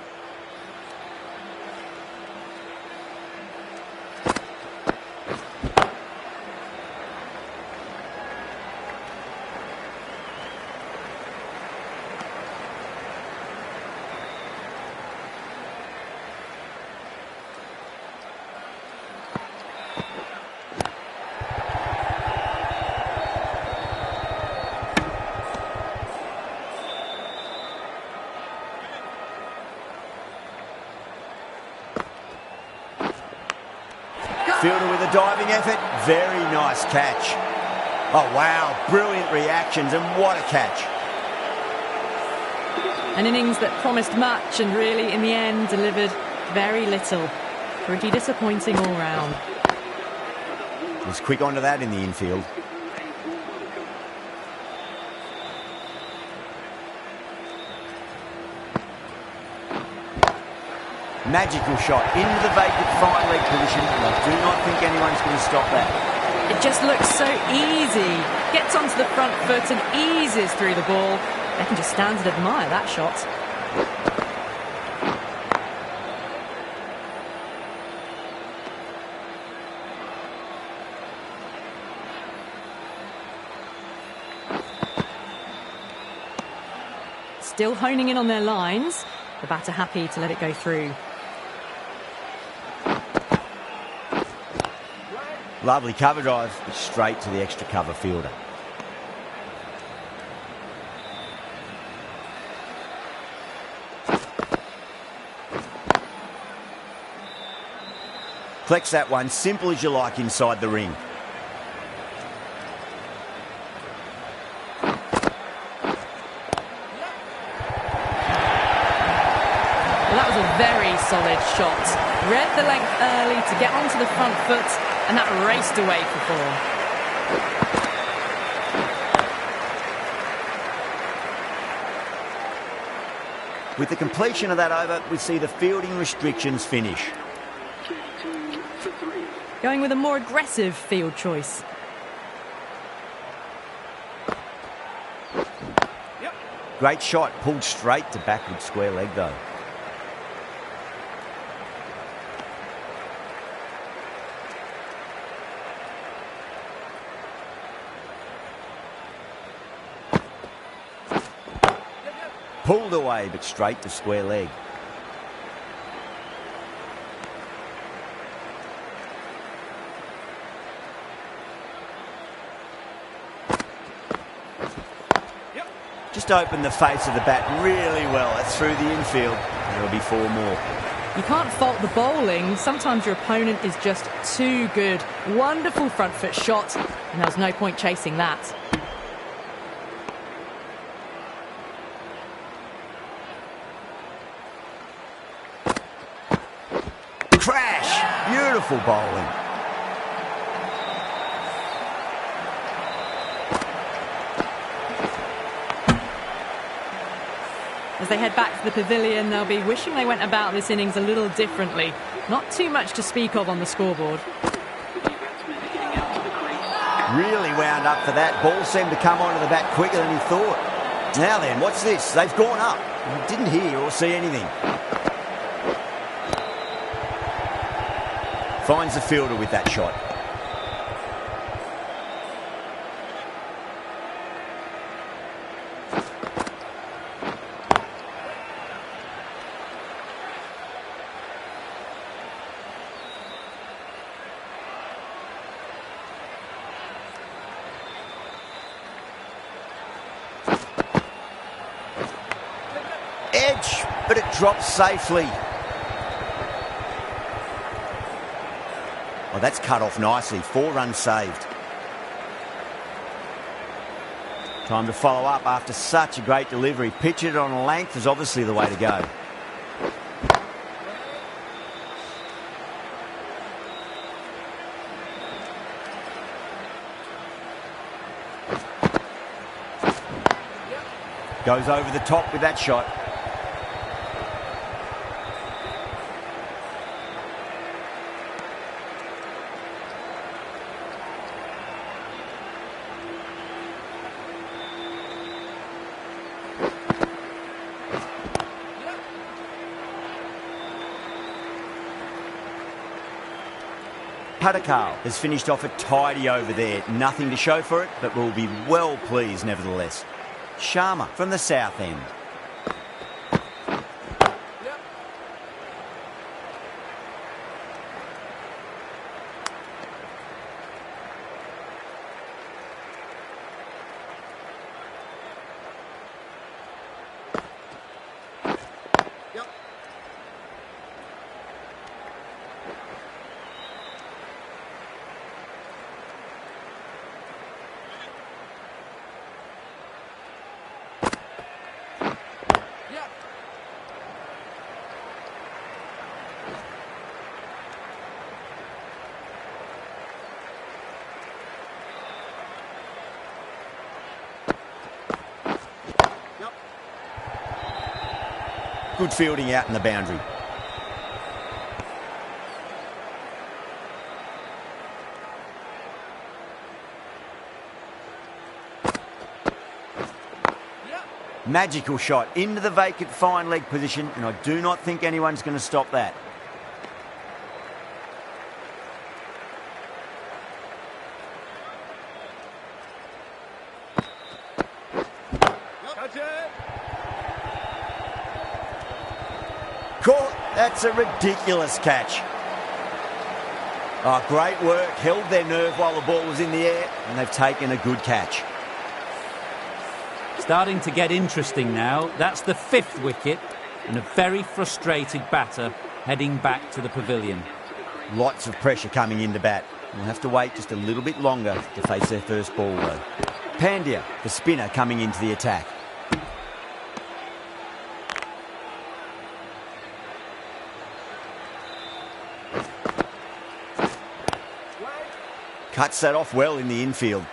Fielder with a diving effort. Very nice catch. Oh, wow. Brilliant reactions, and what a catch. An innings that promised much and really, in the end, delivered very little. Pretty disappointing all round. Was quick onto that in the infield. Magical shot into the vacant fine leg position, and I do not think anyone's going to stop that. It just looks so easy. Gets onto the front foot and eases through the ball. They can just stand and admire that shot. Still honing in on their lines. The batter happy to let it go through. Lovely cover drive, straight to the extra cover fielder. Collects that one, simple as you like, inside the ring. Well, that was a very solid shot. Read the length early to get onto the front foot, and that raced away for 4. With the completion of that over, we see the fielding restrictions finish. Going with a more aggressive field choice. Great shot, pulled straight to backward square leg though. Pulled away, but straight to square leg. Just opened the face of the bat really well. That's through the infield. There'll be 4 more. You can't fault the bowling. Sometimes your opponent is just too good. Wonderful front foot shot, and there was no point chasing that. Crash! Beautiful bowling. As they head back to the pavilion, they'll be wishing they went about this innings a little differently. Not too much to speak of on the scoreboard. Really wound up for that. Ball seemed to come onto the bat quicker than he thought. Now then, what's this? They've gone up. I didn't hear or see anything. Finds the fielder with that shot. Edge, but it drops safely. Oh, that's cut off nicely. 4 runs saved. Time to follow up after such a great delivery. Pitch it on length is obviously the way to go. Goes over the top with that shot. Padakal has finished off a tidy over there. Nothing to show for it, but will be well pleased nevertheless. Sharma from the south end. Good fielding out in the boundary. Magical shot into the vacant fine leg position, and I do not think anyone's going to stop that. Caught. That's a ridiculous catch. Oh, great work. Held their nerve while the ball was in the air, and they've taken a good catch. Starting to get interesting now. That's the 5th wicket, and a very frustrated batter heading back to the pavilion. Lots of pressure coming into bat. We'll have to wait just a little bit longer to face their first ball, though. Pandya, the spinner, coming into the attack. Cuts that off well in the infield.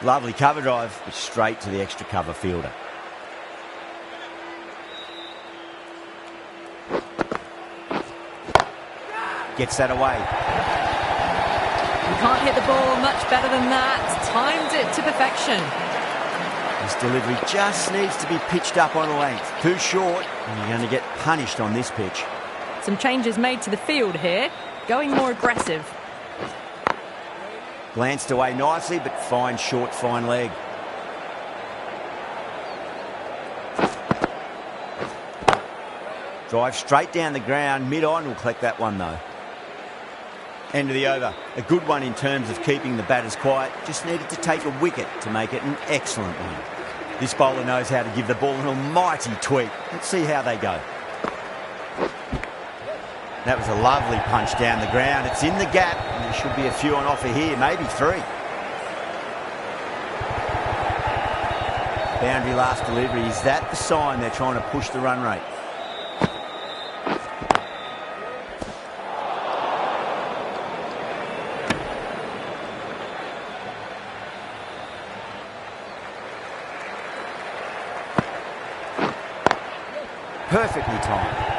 Lovely cover drive, but straight to the extra cover fielder. Gets that away. You can't hit the ball much better than that. Timed it to perfection. This delivery just needs to be pitched up on a length. Too short, and you're going to get punished on this pitch. Some changes made to the field here. Going more aggressive. Glanced away nicely, but fine short, fine leg. Drive straight down the ground. Mid-on will collect that one, though. End of the over. A good one in terms of keeping the batters quiet. Just needed to take a wicket to make it an excellent one. This bowler knows how to give the ball an almighty tweak. Let's see how they go. That was a lovely punch down the ground. It's in the gap, and there should be a few on offer here, maybe 3. Boundary last delivery. Is that the sign they're trying to push the run rate? Perfectly timed.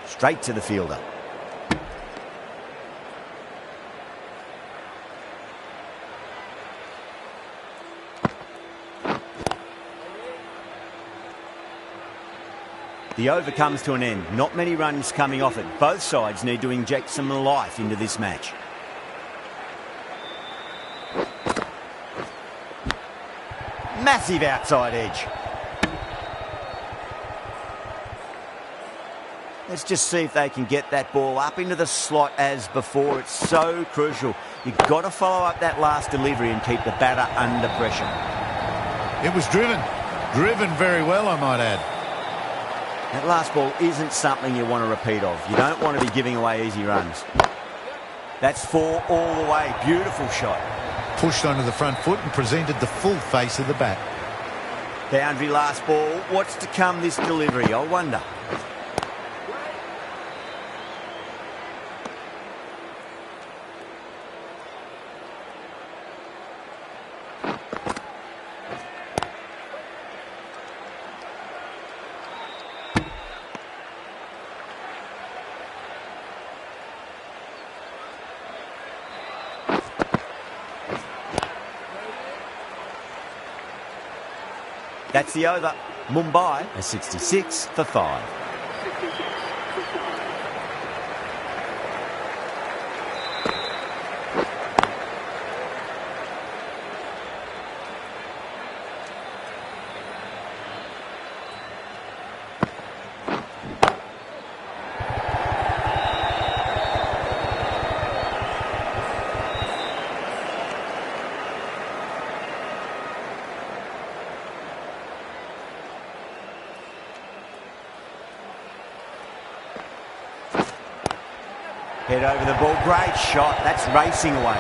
Straight to the fielder. The over comes to an end. Not many runs coming off it. Both sides need to inject some life into this match. Massive outside edge. Let's just see if they can get that ball up into the slot as before. It's so crucial. You've got to follow up that last delivery and keep the batter under pressure. It was driven. Driven very well, I might add. That last ball isn't something you want to repeat of. You don't want to be giving away easy runs. That's 4 all the way. Beautiful shot. Pushed onto the front foot and presented the full face of the bat. Boundary last ball. What's to come this delivery, I wonder. That's the over. Mumbai are 66 for 5. Head over the ball. Great shot. That's racing away.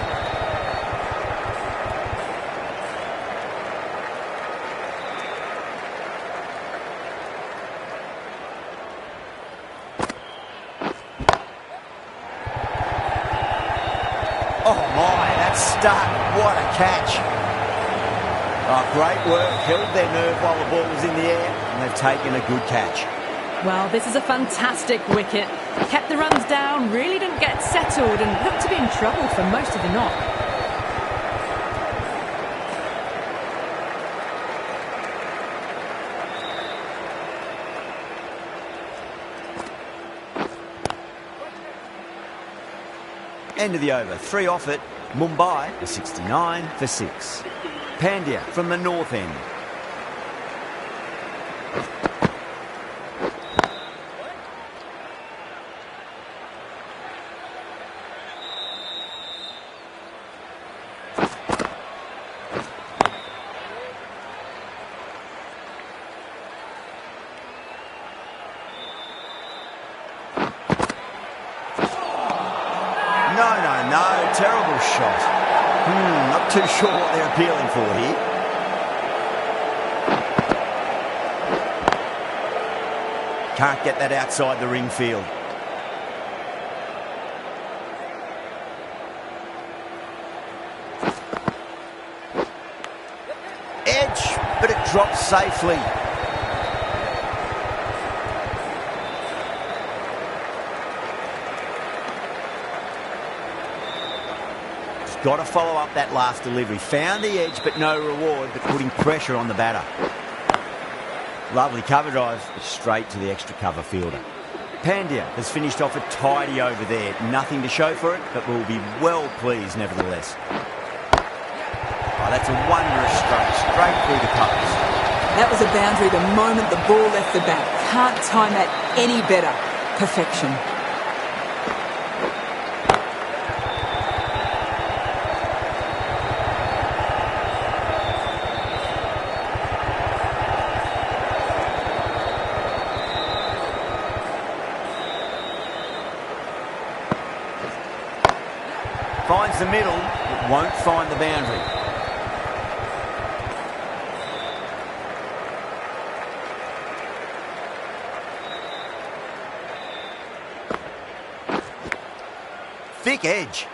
Oh my, that's stuck. What a catch. Oh, great work. Held their nerve while the ball was in the air, and they've taken a good catch. Well, this is a fantastic wicket. Kept the runs down, really didn't get settled and looked to be in trouble for most of the knock. End of the over. 3 off it. Mumbai are 69 for 6. Pandya from the north end. No, terrible shot. Not too sure what they're appealing for here. Can't get that outside the ring field. Edge, but it drops safely. Got to follow up that last delivery. Found the edge, but no reward, but putting pressure on the batter. Lovely cover drive, straight to the extra cover fielder. Pandya has finished off a tidy over there. Nothing to show for it, but will be well pleased nevertheless. Oh, that's a wondrous stroke, straight through the covers. That was a boundary the moment the ball left the bat. Can't time that any better. Perfection. Finds the middle, but won't find the boundary. Thick edge.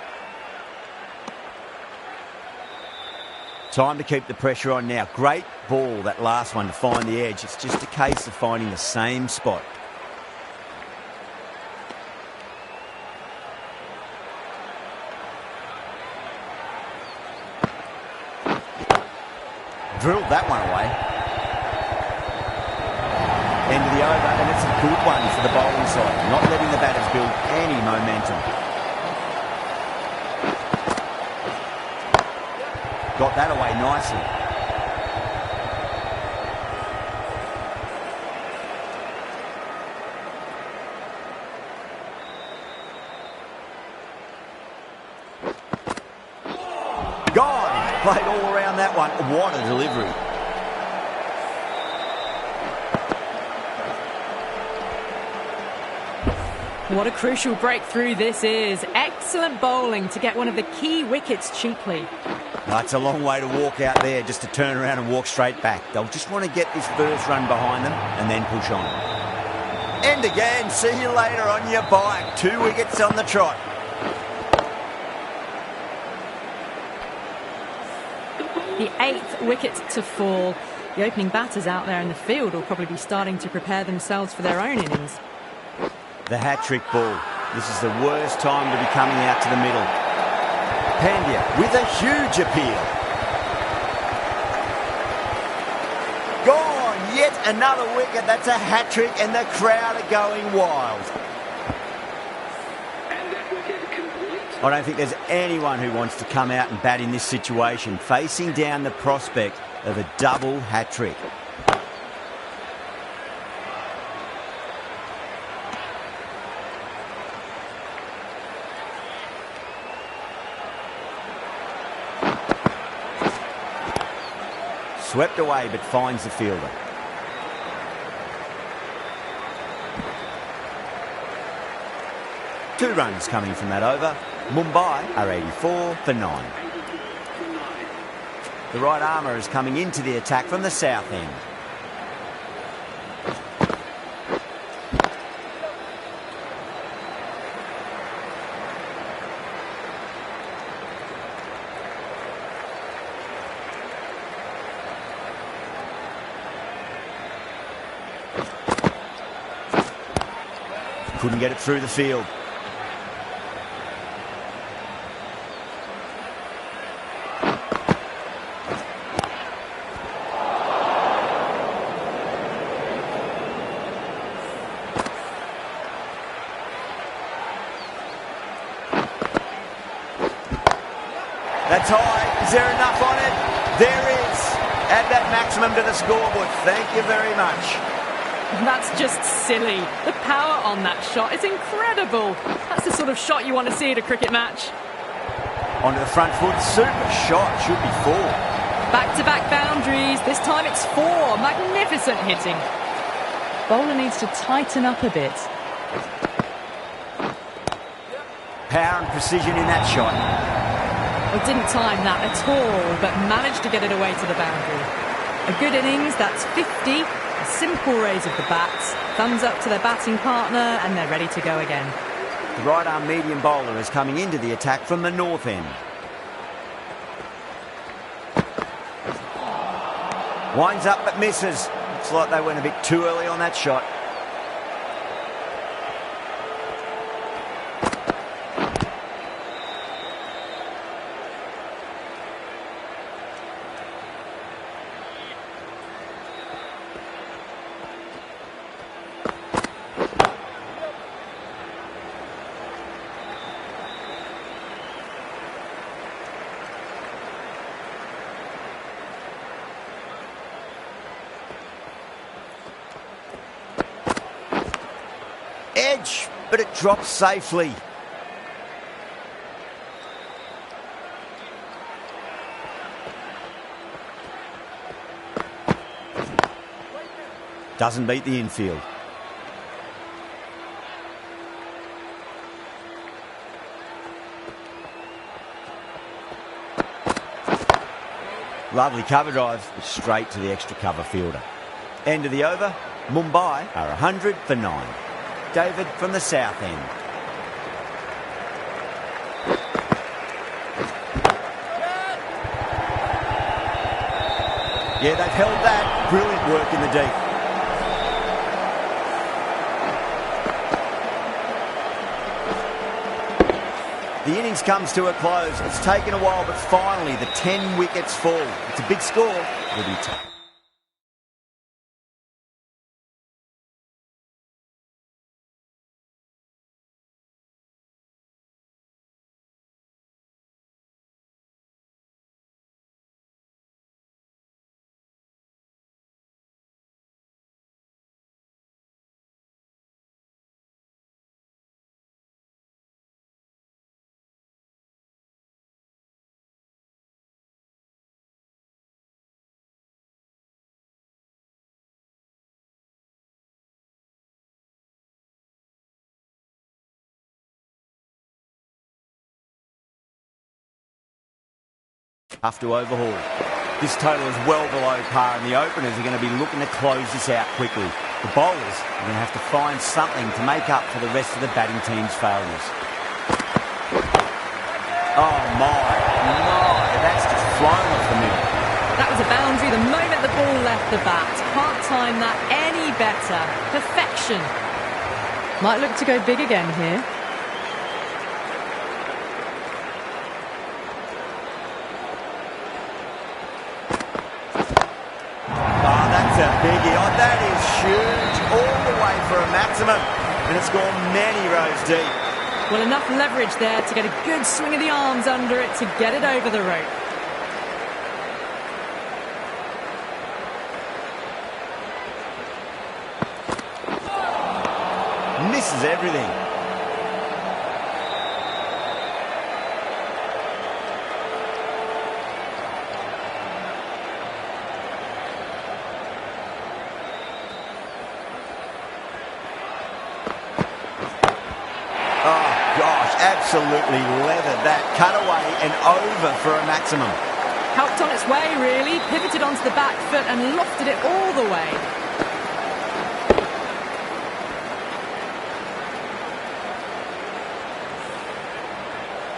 Time to keep the pressure on now. Great ball, that last one, to find the edge. It's just a case of finding the same spot. Drilled that one away. End of the over, and it's a good one for the bowling side. Not letting the batters build any momentum. Got that away nicely. Gone! Played all around that one. What a delivery. What a crucial breakthrough this is. Excellent bowling to get one of the key wickets cheaply. That's a long way to walk out there, just to turn around and walk straight back. They'll just want to get this first run behind them and then push on. End again. See you later on your bike. 2 wickets on the trot. The 8th wicket to fall. The opening batters out there in the field will probably be starting to prepare themselves for their own innings. The hat-trick ball. This is the worst time to be coming out to the middle. Pandya with a huge appeal. Gone! Yet another wicket. That's a hat-trick, and the crowd are going wild. I don't think there's anyone who wants to come out and bat in this situation, facing down the prospect of a double hat-trick. Swept away, but finds the fielder. Two runs coming from that over. Mumbai are 84 for 9. The right armour is coming into the attack from the south end. Couldn't get it through the field. That's high. Is there enough on it? There is. Add that maximum to the scoreboard. Thank you very much. That's just silly. The power on that shot is incredible. That's the sort of shot you want to see at a cricket match. Onto the front foot. Super shot. Should be 4. Back-to-back boundaries. This time it's 4. Magnificent hitting. Bowler needs to tighten up a bit. Power and precision in that shot. Well, didn't time that at all, but managed to get it away to the boundary. A good innings, that's 50. A simple raise of the bats. Thumbs up to their batting partner, and they're ready to go again. The right-arm medium bowler is coming into the attack from the north end. Winds up but misses. Looks like they went a bit too early on that shot. Edge, but it drops safely. Doesn't beat the infield. Lovely cover drive, straight to the extra cover fielder. End of the over, Mumbai are 100 for 9. David from the south end. Yeah, they've held that. Brilliant work in the deep. The innings comes to a close. It's taken a while, but finally the 10 wickets fall. It's a big score. It'll be tough. Tough to overhaul. This total is well below par, and the openers are going to be looking to close this out quickly. The bowlers are going to have to find something to make up for the rest of the batting team's failures. Oh my, that's just flown off the middle. That was a boundary the moment the ball left the bat. Can't time that any better. Perfection. Might look to go big again here. That's a biggie. Oh, that is huge. All the way for a maximum. And it's gone many rows deep. Well, enough leverage there to get a good swing of the arms under it to get it over the rope. Misses everything. Absolutely leathered that. Cut away and over for a maximum. Helped on its way, really. Pivoted onto the back foot and lofted it all the way.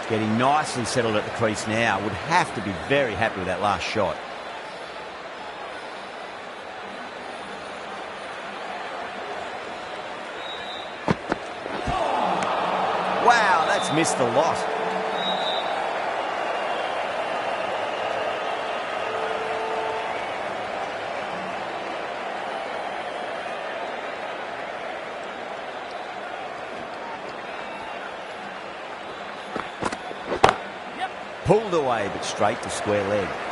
It's getting nicely settled at the crease now. Would have to be very happy with that last shot. Wow, that's missed the lot. Pulled away, but straight to square leg.